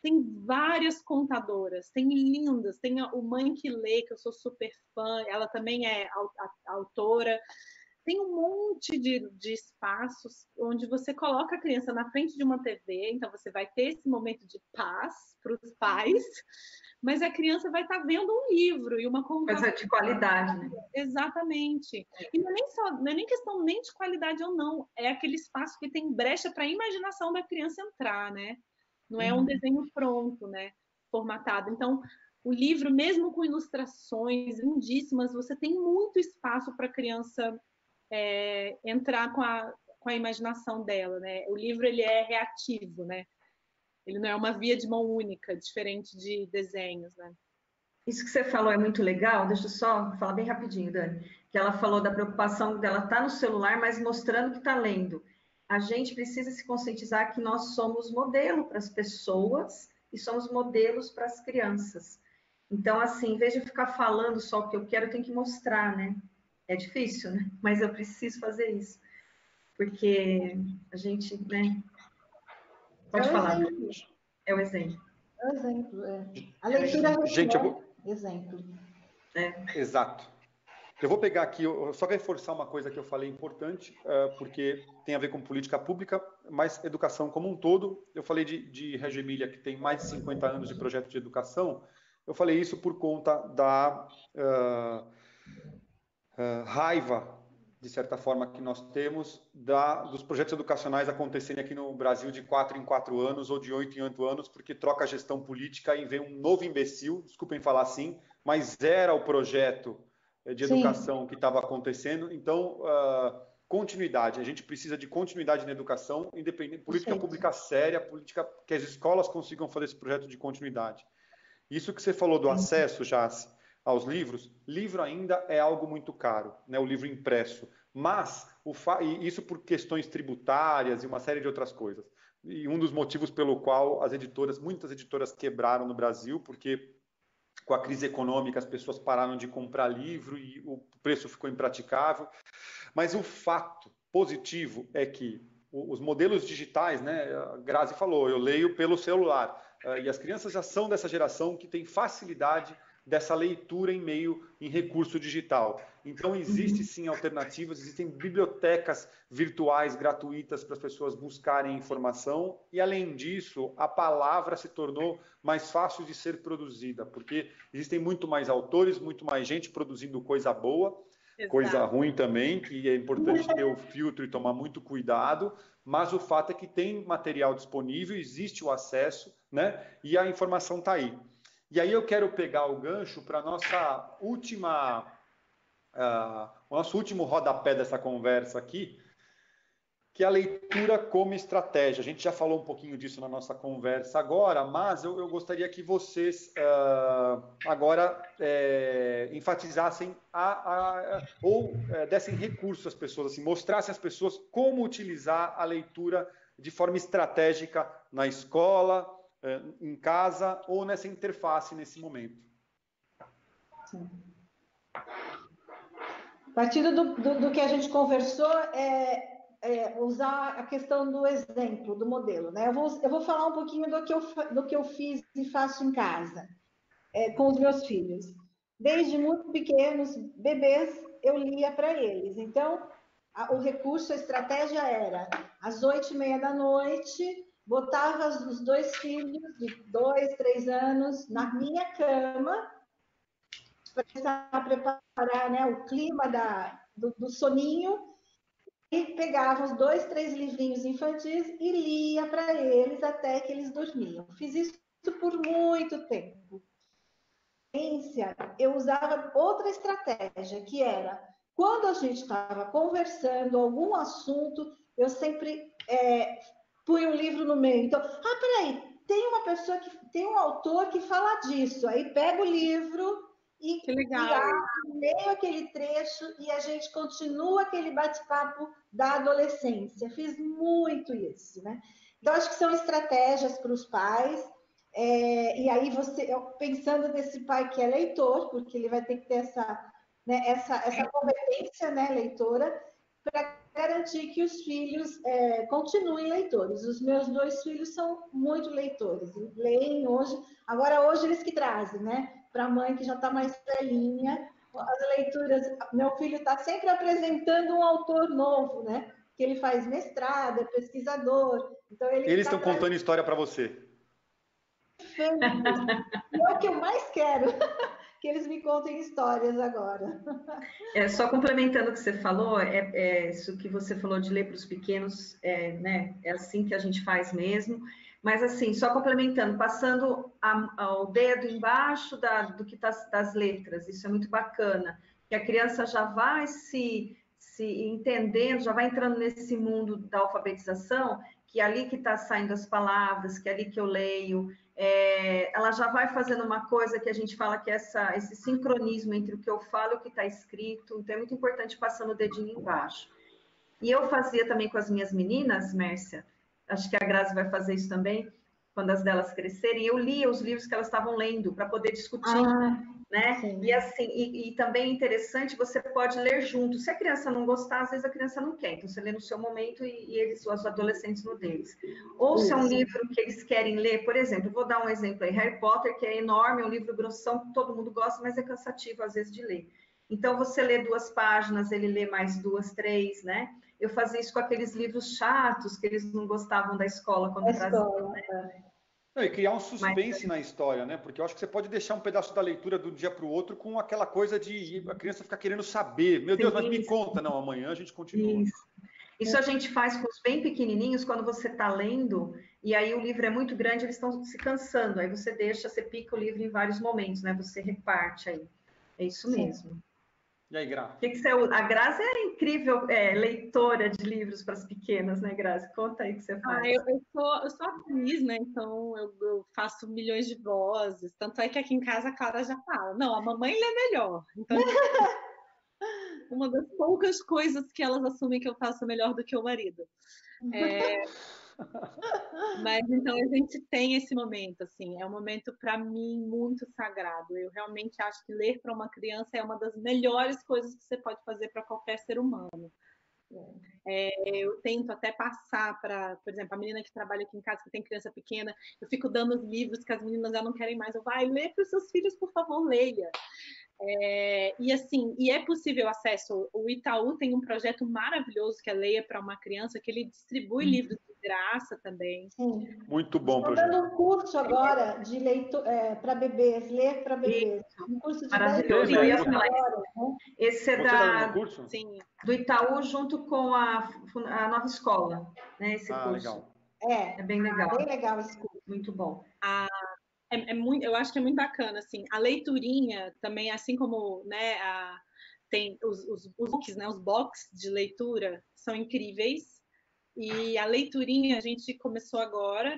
tem várias contadoras, tem lindas, tem o Mãe que Lê, que eu sou super fã, ela também é autora. Tem um monte de espaços onde você coloca a criança na frente de uma TV, então você vai ter esse momento de paz para os pais, mas a criança vai estar vendo um livro e uma conversa coisa de qualidade, né? Exatamente. E não é nem questão nem de qualidade ou não, é aquele espaço que tem brecha para a imaginação da criança entrar, né? Não é um desenho pronto, né? Formatado. Então, o livro, mesmo com ilustrações lindíssimas, você tem muito espaço para a criança entrar com a imaginação dela, né? O livro, ele é reativo, né? Ele não é uma via de mão única, diferente de desenhos, né? Isso que você falou é muito legal. Deixa eu só falar bem rapidinho, Dani. Que ela falou da preocupação dela estar no celular, mas mostrando que está lendo. A gente precisa se conscientizar que nós somos modelo para as pessoas e somos modelos para as crianças. Então, assim, em vez de ficar falando só o que eu quero, eu tenho que mostrar, né? É difícil, né? Mas eu preciso fazer isso. Porque a gente, né? Pode falar. É o exemplo. É o exemplo, A leitura gente, exemplo. Exato. Eu vou pegar aqui, eu só reforçar uma coisa que eu falei importante, porque tem a ver com política pública, mas educação como um todo. Eu falei de Reggio Emília, que tem mais de 50 anos de projeto de educação. Eu falei isso por conta da raiva, de certa forma, que nós temos dos projetos educacionais acontecerem aqui no Brasil de 4 em 4 anos ou de 8 em 8 anos, porque troca a gestão política e vem um novo imbecil, desculpem falar assim, mas era o projeto de educação que estava acontecendo. Então, continuidade. A gente precisa de continuidade na educação, independente, política pública séria, política que as escolas consigam fazer esse projeto de continuidade. Isso que você falou do acesso, Jace, aos livros, livro ainda é algo muito caro, né? O livro impresso. Mas, isso por questões tributárias e uma série de outras coisas. E um dos motivos pelo qual muitas editoras quebraram no Brasil, porque com a crise econômica as pessoas pararam de comprar livro e o preço ficou impraticável. Mas o fato positivo é que os modelos digitais, né, a Grazi falou, eu leio pelo celular, e as crianças já são dessa geração que tem facilidade dessa leitura em recurso digital. Então, existem sim alternativas, existem bibliotecas virtuais gratuitas para as pessoas buscarem informação, e além disso, a palavra se tornou mais fácil de ser produzida, porque existem muito mais autores, muito mais gente produzindo coisa boa, coisa ruim também, que é importante ter o filtro e tomar muito cuidado, mas o fato é que tem material disponível, existe o acesso, né? E a informação está aí. E aí eu quero pegar o gancho para nossa última, o nosso último rodapé dessa conversa aqui, que é a leitura como estratégia. A gente já falou um pouquinho disso na nossa conversa agora, mas eu gostaria que vocês agora enfatizassem ou dessem recursos às pessoas, assim, mostrassem às pessoas como utilizar a leitura de forma estratégica na escola, em casa ou nessa interface nesse momento. Sim. Partindo do que a gente conversou, usar a questão do exemplo, do modelo, né? Eu vou falar um pouquinho do que eu fiz e faço em casa, com os meus filhos. Desde muito pequenos, bebês, eu lia para eles. Então, o recurso, a estratégia era, às 8h30 da noite, botava os 2 filhos de 2, 3 anos na minha cama, para preparar, né, o clima do soninho, e pegava os 2, 3 livrinhos infantis e lia para eles até que eles dormiam. Fiz isso por muito tempo. Eu usava outra estratégia, que era, quando a gente estava conversando algum assunto, eu sempre punha um livro no meio. Então, peraí, tem um autor que fala disso. Aí pega o livro e leio aquele trecho e a gente continua aquele bate-papo da adolescência. Fiz muito isso, né? Então, acho que são estratégias para os pais. E aí pensando nesse pai que é leitor, porque ele vai ter que ter essa competência, né, leitora, para garantir que os filhos continuem leitores. Os meus 2 filhos são muito leitores, leem hoje. Agora, hoje eles que trazem, né? Para a mãe que já está mais velhinha, as leituras. Meu filho está sempre apresentando um autor novo, né? Que ele faz mestrado, é pesquisador. Então eles estão contando história para você. E é o que eu mais quero, que eles me contem histórias agora. Só complementando o que você falou, isso que você falou de ler para os pequenos, né? É assim que a gente faz mesmo. Mas assim, só complementando, passando o dedo embaixo do que tá das letras, isso é muito bacana, que a criança já vai se entendendo, já vai entrando nesse mundo da alfabetização, que é ali que está saindo as palavras, que é ali que eu leio. Ela já vai fazendo uma coisa que a gente fala que é esse sincronismo entre o que eu falo e o que está escrito, então é muito importante passando o dedinho embaixo. E eu fazia também com as minhas meninas, Mércia, acho que a Grazi vai fazer isso também, quando as delas crescerem, eu lia os livros que elas estavam lendo, para poder discutir, né? Sim. E assim, e também é interessante, você pode ler junto. Se a criança não gostar, às vezes a criança não quer, então você lê no seu momento e eles, os adolescentes, no deles. Ou se é um livro que eles querem ler, por exemplo, vou dar um exemplo aí, Harry Potter, que é enorme, é um livro grossão, que todo mundo gosta, mas é cansativo às vezes de ler. Então você lê 2 páginas, ele lê mais 2, 3, né? Eu fazia isso com aqueles livros chatos que eles não gostavam da escola quando traziam, né? E criar um suspense na história, né? Porque eu acho que você pode deixar um pedaço da leitura de um dia para o outro com aquela coisa de a criança ficar querendo saber. Meu Deus, mas me conta. Não, amanhã a gente continua. Isso a gente faz com os bem pequenininhos, quando você está lendo, e aí o livro é muito grande, eles estão se cansando. Aí você pica o livro em vários momentos, né? Você reparte aí. É isso mesmo. E aí, Gra? A Grazi é incrível leitora de livros para as pequenas, né, Grazi? Conta aí o que você faz. Eu sou atriz, né? Então eu faço milhões de vozes. Tanto é que aqui em casa a Clara já fala: não, a mamãe lê melhor. Então, uma das poucas coisas que elas assumem que eu faço melhor do que o marido. Mas então a gente tem esse momento, assim, é um momento para mim muito sagrado. Eu realmente acho que ler para uma criança é uma das melhores coisas que você pode fazer para qualquer ser humano. Eu tento até passar para, por exemplo, a menina que trabalha aqui em casa, que tem criança pequena, eu fico dando os livros que as meninas já não querem mais. Eu vai, lê para os seus filhos, por favor, leia. E assim, é possível acesso. O Itaú tem um projeto maravilhoso que é Leia para uma Criança, que ele distribui livros de graça também. Sim. Muito bom projeto. Estou dando um curso agora de para bebês, ler para bebês. Um curso de 10 dias. Esse é Você está dando um curso? Sim. Do Itaú, junto com a Nova Escola, né? Esse curso. Legal. É bem legal. Bem legal esse curso. Muito bom. Muito, eu acho que é muito bacana, assim, a leiturinha também, assim como, né, tem os books, né, os box de leitura são incríveis, e a leiturinha a gente começou agora,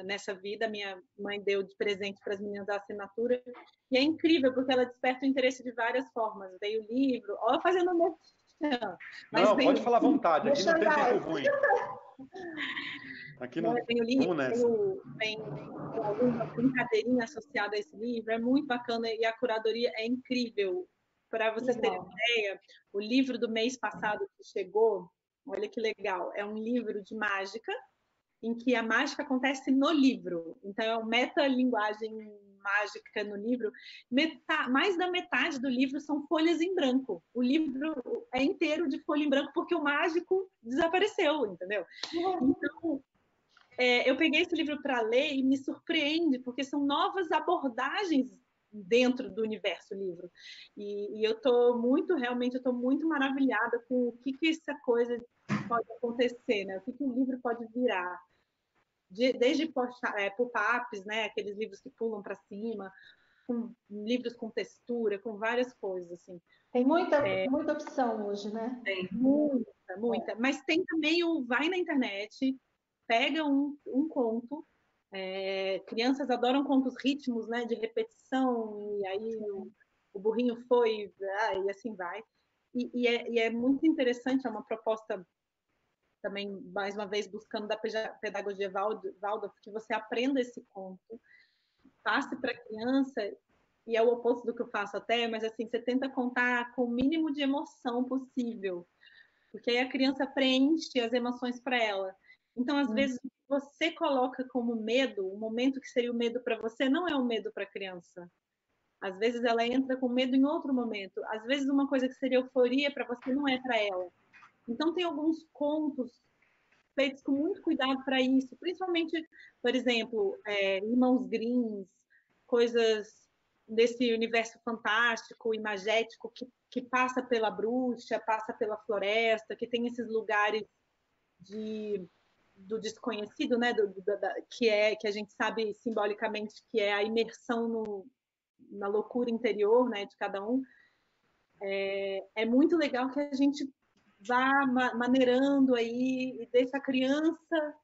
nessa vida, minha mãe deu de presente para as meninas da assinatura, e é incrível, porque ela desperta o interesse de várias formas, veio o livro, ó, fazendo merchan, mas não, pode falar à vontade, aqui não tem tempo ruim. Aqui não, tem o livro, tem alguma brincadeirinha associada a esse livro, é muito bacana e a curadoria é incrível. Para vocês terem ideia, o livro do mês passado que chegou, olha que legal, é um livro de mágica, em que a mágica acontece no livro. Então, é uma metalinguagem mágica no livro. Mais da metade do livro são folhas em branco. O livro é inteiro de folha em branco porque o mágico desapareceu, entendeu? Então, eu peguei esse livro para ler e me surpreende, porque são novas abordagens dentro do universo livro. E eu estou muito maravilhada com o que essa coisa pode acontecer, né? O que o livro pode virar. Desde pop-ups, né? Aqueles livros que pulam para cima, com livros com textura, com várias coisas, assim. Tem muita opção hoje, né? Tem. Muita. Mas tem também vai na internet, pega um conto. Crianças adoram contos ritmos, né? De repetição, e aí o burrinho foi, e assim vai. E é muito interessante, é uma proposta também, mais uma vez, buscando da pedagogia Waldorf, que você aprenda esse conto, passe para a criança, e é o oposto do que eu faço até, mas assim, você tenta contar com o mínimo de emoção possível, porque aí a criança preenche as emoções para ela. Então, às vezes, você coloca como medo, o momento que seria o medo para você, não é o medo para a criança. Às vezes, ela entra com medo em outro momento. Às vezes, uma coisa que seria euforia para você não é para ela. Então, tem alguns contos feitos com muito cuidado para isso, principalmente, por exemplo, Irmãos Grimms, coisas desse universo fantástico, imagético, que passa pela bruxa, passa pela floresta, que tem esses lugares do desconhecido, né? Que a gente sabe simbolicamente que é a imersão na loucura interior, né? De cada um. É muito legal que a gente vá maneirando aí e deixa a criança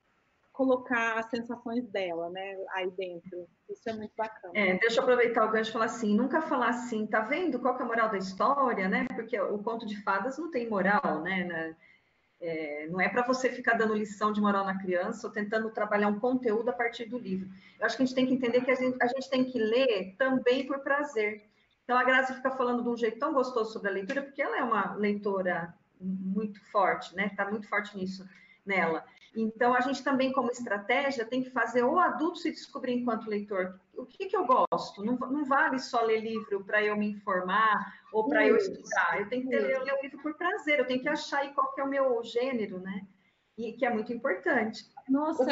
colocar as sensações dela, né, aí dentro. Isso é muito bacana. Deixa eu aproveitar o gancho e falar assim, nunca falar assim, tá vendo qual que é a moral da história, né? Porque o conto de fadas não tem moral, né? Não é para você ficar dando lição de moral na criança ou tentando trabalhar um conteúdo a partir do livro. Eu acho que a gente tem que entender que a gente tem que ler também por prazer. Então, a Grazi fica falando de um jeito tão gostoso sobre a leitura, porque ela é uma leitora muito forte, né? Está muito forte nisso, nela. Então, a gente também, como estratégia, tem que fazer o adulto se descobrir enquanto leitor. O que eu gosto? Não vale só ler livro para eu me informar ou para eu estudar. Eu tenho que ler o livro por prazer, eu tenho que achar aí qual que é o meu gênero, né? E que é muito importante. Nossa,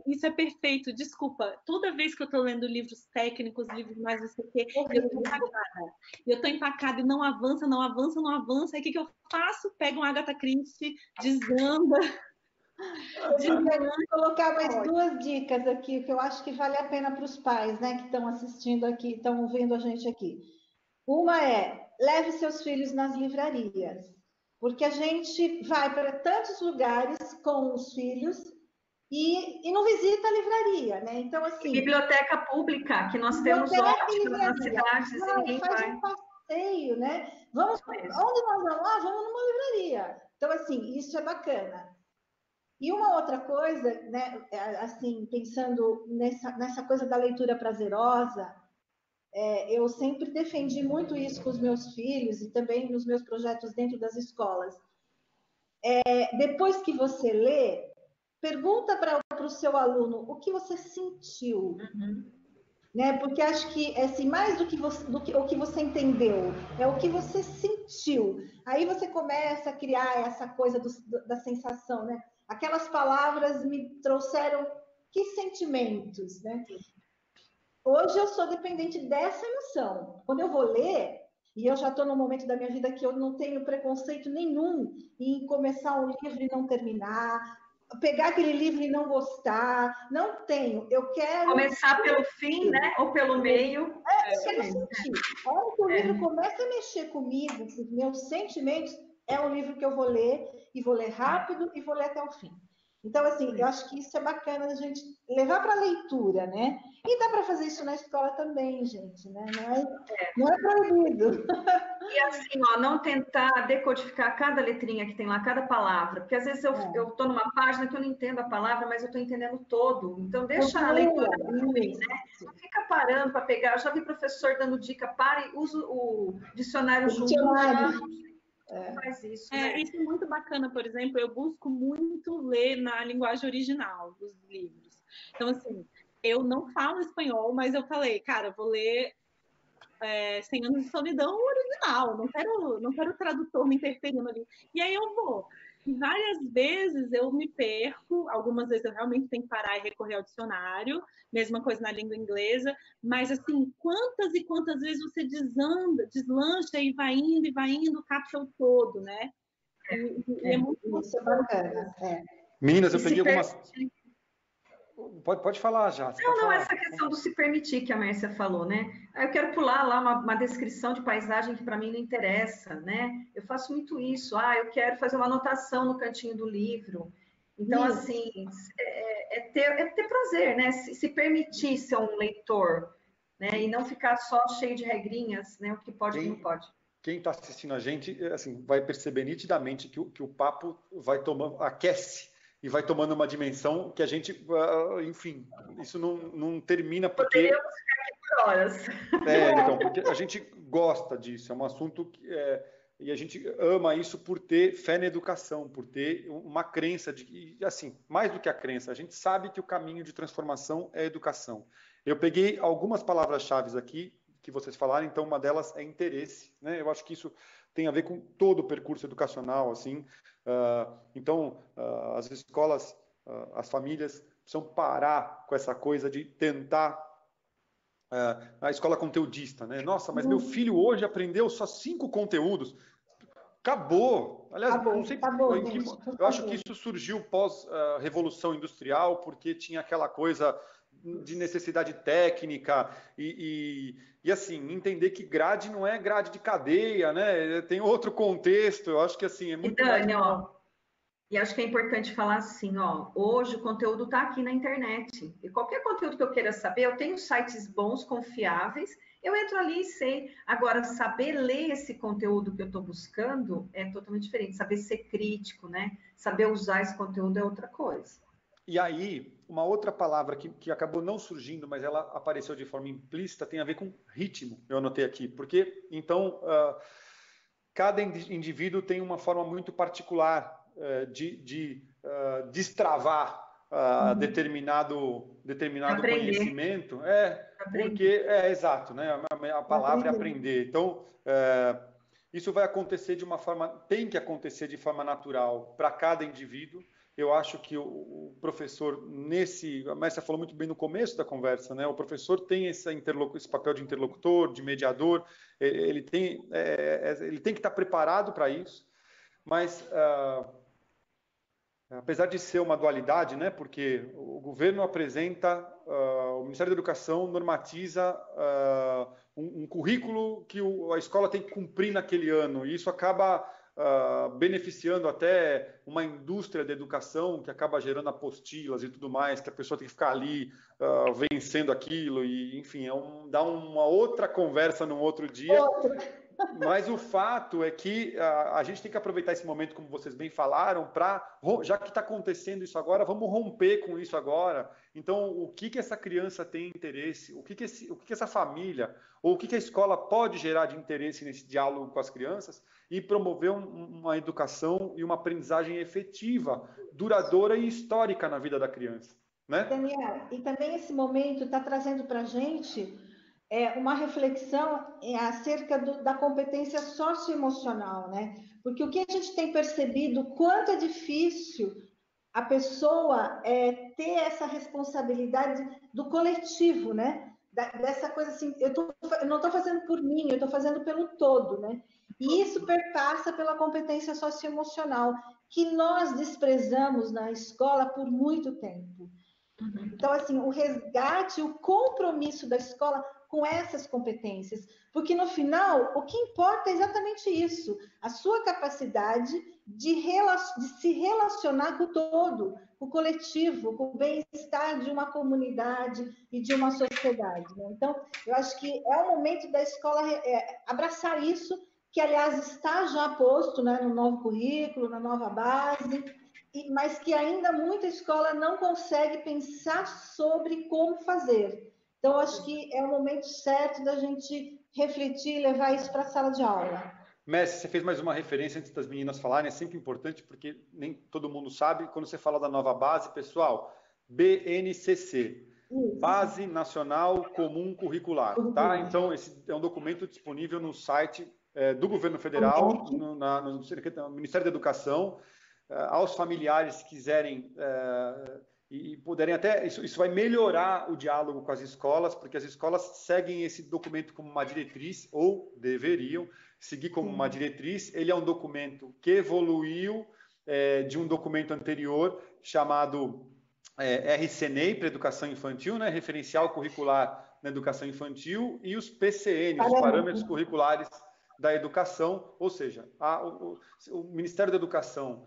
isso é perfeito. Desculpa, toda vez que eu estou lendo livros técnicos, livros mais não sei o quê, eu estou empacada e não avança. Aí o que eu faço? Pego um Agatha Christie, desanda. Eu quero colocar mais duas dicas aqui, que eu acho que vale a pena para os pais, né, que estão assistindo aqui, estão ouvindo a gente aqui. Uma é, leve seus filhos nas livrarias, porque a gente vai para tantos lugares com os filhos e não visita a livraria, né? Então, assim... Biblioteca pública, que nós temos ótimas nas cidades e ninguém faz um passeio, né? Onde nós vamos? Vamos numa livraria. Então, assim, isso é bacana. E uma outra coisa, né, assim, pensando nessa coisa da leitura prazerosa, eu sempre defendi muito isso com os meus filhos e também nos meus projetos dentro das escolas. Depois que você lê, pergunta para o seu aluno o que você sentiu. Né? Porque acho que assim, mais do que o que você entendeu, é o que você sentiu. Aí você começa a criar essa coisa da sensação, né? Aquelas palavras me trouxeram que sentimentos, né? Hoje eu sou dependente dessa emoção. Quando eu vou ler, e eu já estou num momento da minha vida que eu não tenho preconceito nenhum em começar um livro e não terminar. pegar aquele livro e não gostar. Não tenho. Eu quero... Começar pelo fim, né? Ou pelo meio. Eu quero sentir. A hora que o livro começa a mexer comigo, com os meus sentimentos, é um livro que eu vou ler, e vou ler rápido, e vou ler até o fim. Então, assim, eu acho que isso é bacana a gente levar para a leitura, né? E dá para fazer isso na escola também, gente, né? Não é proibido. E assim, ó, não tentar decodificar cada letrinha que tem lá, cada palavra, porque às vezes eu estou numa página que eu não entendo a palavra, mas eu estou entendendo todo. Então, deixa a leitura fluir, né? Não fica parando para pegar. Eu já vi professor dando dica, pare, usa o dicionário junto. Faz isso, né? Isso é muito bacana, por exemplo, eu busco muito ler na linguagem original dos livros. Então, assim, eu não falo espanhol, mas eu falei, cara, eu vou ler 100 Anos de Solidão original, não quero o tradutor me interferindo ali. E aí eu vou. E várias vezes eu me perco, algumas vezes eu realmente tenho que parar e recorrer ao dicionário, mesma coisa na língua inglesa, mas assim, quantas e quantas vezes você deslancha e vai indo, capta o todo, né? E é muito isso é bacana. Meninas, eu peguei algumas... Pode falar, já. Não, essa questão do se permitir que a Mércia falou, né? Eu quero pular lá uma descrição de paisagem que para mim não interessa, né? Eu faço muito isso. Eu quero fazer uma anotação no cantinho do livro. Então, assim, ter prazer, né? Se permitir ser um leitor, né? E não ficar só cheio de regrinhas, né? O que pode e o que não pode. Quem está assistindo a gente, assim, vai perceber nitidamente que o papo vai tomando, aquece e vai tomando uma dimensão que a gente, enfim, isso não termina porque... Poderíamos ficar aqui por horas. Então, porque a gente gosta disso, é um assunto que... e a gente ama isso por ter fé na educação, por ter uma crença de que, assim, mais do que a crença, a gente sabe que o caminho de transformação é a educação. Eu peguei algumas palavras-chave aqui que vocês falaram, então uma delas é interesse, né? Eu acho que isso tem a ver com todo o percurso educacional, assim. Então, as escolas, as famílias precisam parar com essa coisa de tentar a escola conteudista, né? Nossa, mas meu filho hoje aprendeu só 5 conteúdos. Acabou. Aliás, não sei. Eu acho que isso surgiu pós-revolução industrial, porque tinha aquela coisa de necessidade técnica e assim, entender que grade não é grade de cadeia, né? Tem outro contexto. Eu acho que assim é muito. Dani, e acho que é importante falar assim, hoje o conteúdo está aqui na internet. E qualquer conteúdo que eu queira saber, eu tenho sites bons, confiáveis, eu entro ali e sei. Agora, saber ler esse conteúdo que eu estou buscando é totalmente diferente. Saber ser crítico, né? Saber usar esse conteúdo é outra coisa. E aí, uma outra palavra que acabou não surgindo, mas ela apareceu de forma implícita, tem a ver com ritmo, eu anotei aqui. Porque, então, cada indivíduo tem uma forma muito particular de destravar determinado conhecimento. Porque exato, né? A palavra é aprender. Então, isso vai acontecer de uma forma, tem que acontecer de forma natural para cada indivíduo. Eu acho que o professor, a Mércia falou muito bem no começo da conversa, né? O professor tem esse papel de interlocutor, de mediador, ele tem que estar preparado para isso, mas apesar de ser uma dualidade, né? Porque o governo apresenta, o Ministério da Educação normatiza um currículo que a escola tem que cumprir naquele ano, e isso acaba beneficiando até uma indústria da educação que acaba gerando apostilas e tudo mais, que a pessoa tem que ficar ali vencendo aquilo, e enfim, dá uma outra conversa num outro dia. Mas o fato é que a gente tem que aproveitar esse momento, como vocês bem falaram, já que está acontecendo isso agora, vamos romper com isso agora. Então, o que essa criança tem interesse, o que essa família, ou o que a escola pode gerar de interesse nesse diálogo com as crianças e promover uma educação e uma aprendizagem efetiva, duradoura e histórica na vida da criança, né? Daniel, e também esse momento está trazendo para a gente uma reflexão acerca da competência socioemocional, né? Porque o que a gente tem percebido, quanto é difícil a pessoa ter essa responsabilidade do coletivo, né? Dessa coisa assim, eu não estou fazendo por mim, eu estou fazendo pelo todo, né? E isso perpassa pela competência socioemocional, que nós desprezamos na escola por muito tempo. Então, assim, o resgate, o compromisso da escola com essas competências, porque no final, o que importa é exatamente isso, a sua capacidade de se relacionar com o todo, com o coletivo, com o bem-estar de uma comunidade e de uma sociedade. Né? Então, eu acho que é o momento da escola abraçar isso, que, aliás, está já posto, né, no novo currículo, na nova base, mas que ainda muita escola não consegue pensar sobre como fazer. Então, acho que é o momento certo da gente refletir e levar isso para a sala de aula. Messi, você fez mais uma referência antes das meninas falarem, é sempre importante porque nem todo mundo sabe. Quando você fala da nova base, pessoal, BNCC, isso. Base Nacional Comum Curricular, tá? Então, esse é um documento disponível no site do Governo Federal, no Ministério da Educação. Aos familiares, se quiserem e puderem até, isso vai melhorar o diálogo com as escolas, porque as escolas seguem esse documento como uma diretriz, ou deveriam seguir como uma diretriz. Ele é um documento que evoluiu de um documento anterior chamado RCNEI, para Educação Infantil, né, Referencial Curricular na Educação Infantil, e os PCN, os Parâmetros Curriculares da Educação, ou seja, o Ministério da Educação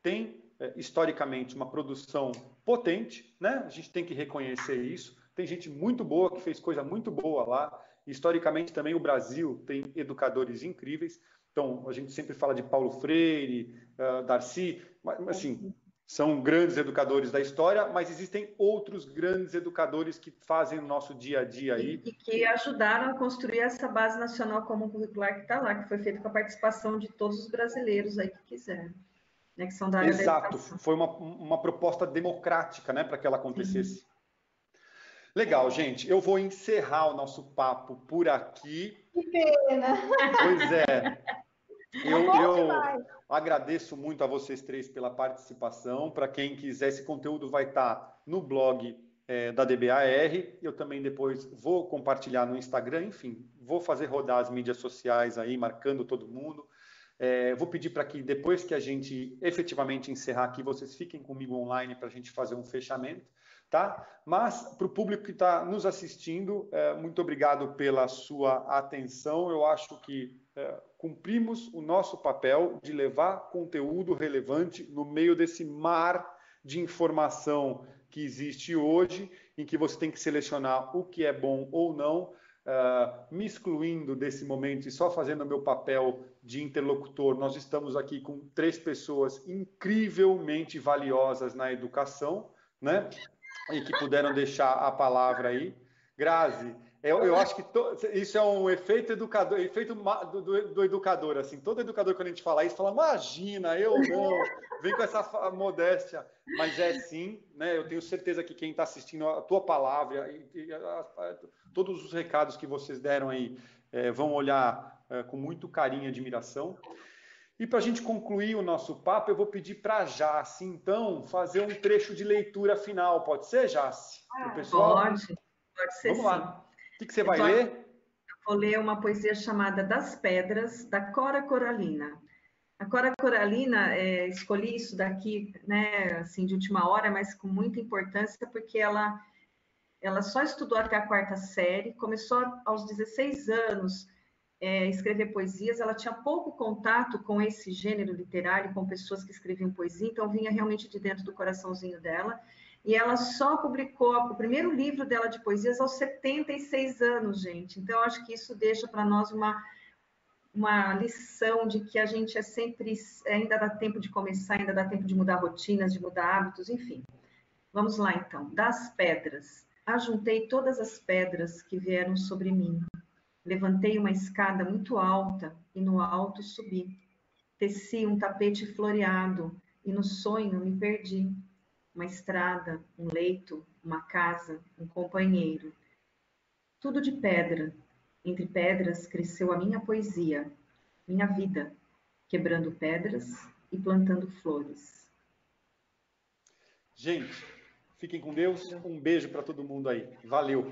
tem, historicamente, uma produção potente, né? A gente tem que reconhecer isso. Tem gente muito boa que fez coisa muito boa lá. Historicamente, também, o Brasil tem educadores incríveis. Então, a gente sempre fala de Paulo Freire, Darcy, mas, assim, são grandes educadores da história, mas existem outros grandes educadores que fazem o nosso dia a dia aí. E que ajudaram a construir essa base nacional comum curricular que está lá, que foi feita com a participação de todos os brasileiros aí que quiseram. Né, que são da área Exato, da educação. foi uma proposta democrática, né, para que ela acontecesse. Sim. Legal, gente, eu vou encerrar o nosso papo por aqui. Que pena! Pois é, eu agradeço muito a vocês três pela participação. Para quem quiser, esse conteúdo vai estar no blog da DBAR. Eu também depois vou compartilhar no Instagram, enfim, vou fazer rodar as mídias sociais aí, marcando todo mundo. Vou pedir para que depois que a gente efetivamente encerrar aqui, vocês fiquem comigo online para a gente fazer um fechamento, tá? Mas para o público que está nos assistindo, muito obrigado pela sua atenção. Eu acho que cumprimos o nosso papel de levar conteúdo relevante no meio desse mar de informação que existe hoje, em que você tem que selecionar o que é bom ou não. Me excluindo desse momento e só fazendo o meu papel de interlocutor, nós estamos aqui com 3 pessoas incrivelmente valiosas na educação, né? E que puderam deixar a palavra aí. Grazi, eu acho que isso é um efeito educador, efeito do educador, assim, todo educador quando a gente fala isso, fala, imagina, eu não, vem com essa modéstia, mas é sim, né, eu tenho certeza que quem está assistindo a tua palavra, todos os recados que vocês deram aí, vão olhar com muito carinho e admiração. E para a gente concluir o nosso papo, eu vou pedir para a Jace, então, fazer um trecho de leitura final. Pode ser, Jace? Pessoal? Pode ser. Vamos lá. O que você vai ler? Eu vou ler uma poesia chamada Das Pedras, da Cora Coralina. A Cora Coralina, escolhi isso daqui, né, assim, de última hora, mas com muita importância, porque ela só estudou até a 4ª série, começou aos 16 anos, escrever poesias. Ela tinha pouco contato com esse gênero literário, com pessoas que escreviam poesia, então vinha realmente de dentro do coraçãozinho dela. E ela só publicou o primeiro livro dela de poesias aos 76 anos, gente. Então, eu acho que isso deixa para nós uma lição de que a gente ainda dá tempo de começar, ainda dá tempo de mudar rotinas, de mudar hábitos, enfim. Vamos lá, então. Das pedras. Ajuntei todas as pedras que vieram sobre mim. Levantei uma escada muito alta e no alto subi. Teci um tapete floreado e no sonho me perdi. Uma estrada, um leito, uma casa, um companheiro. Tudo de pedra. Entre pedras cresceu a minha poesia, minha vida, quebrando pedras e plantando flores. Gente, fiquem com Deus. Um beijo para todo mundo aí. Valeu!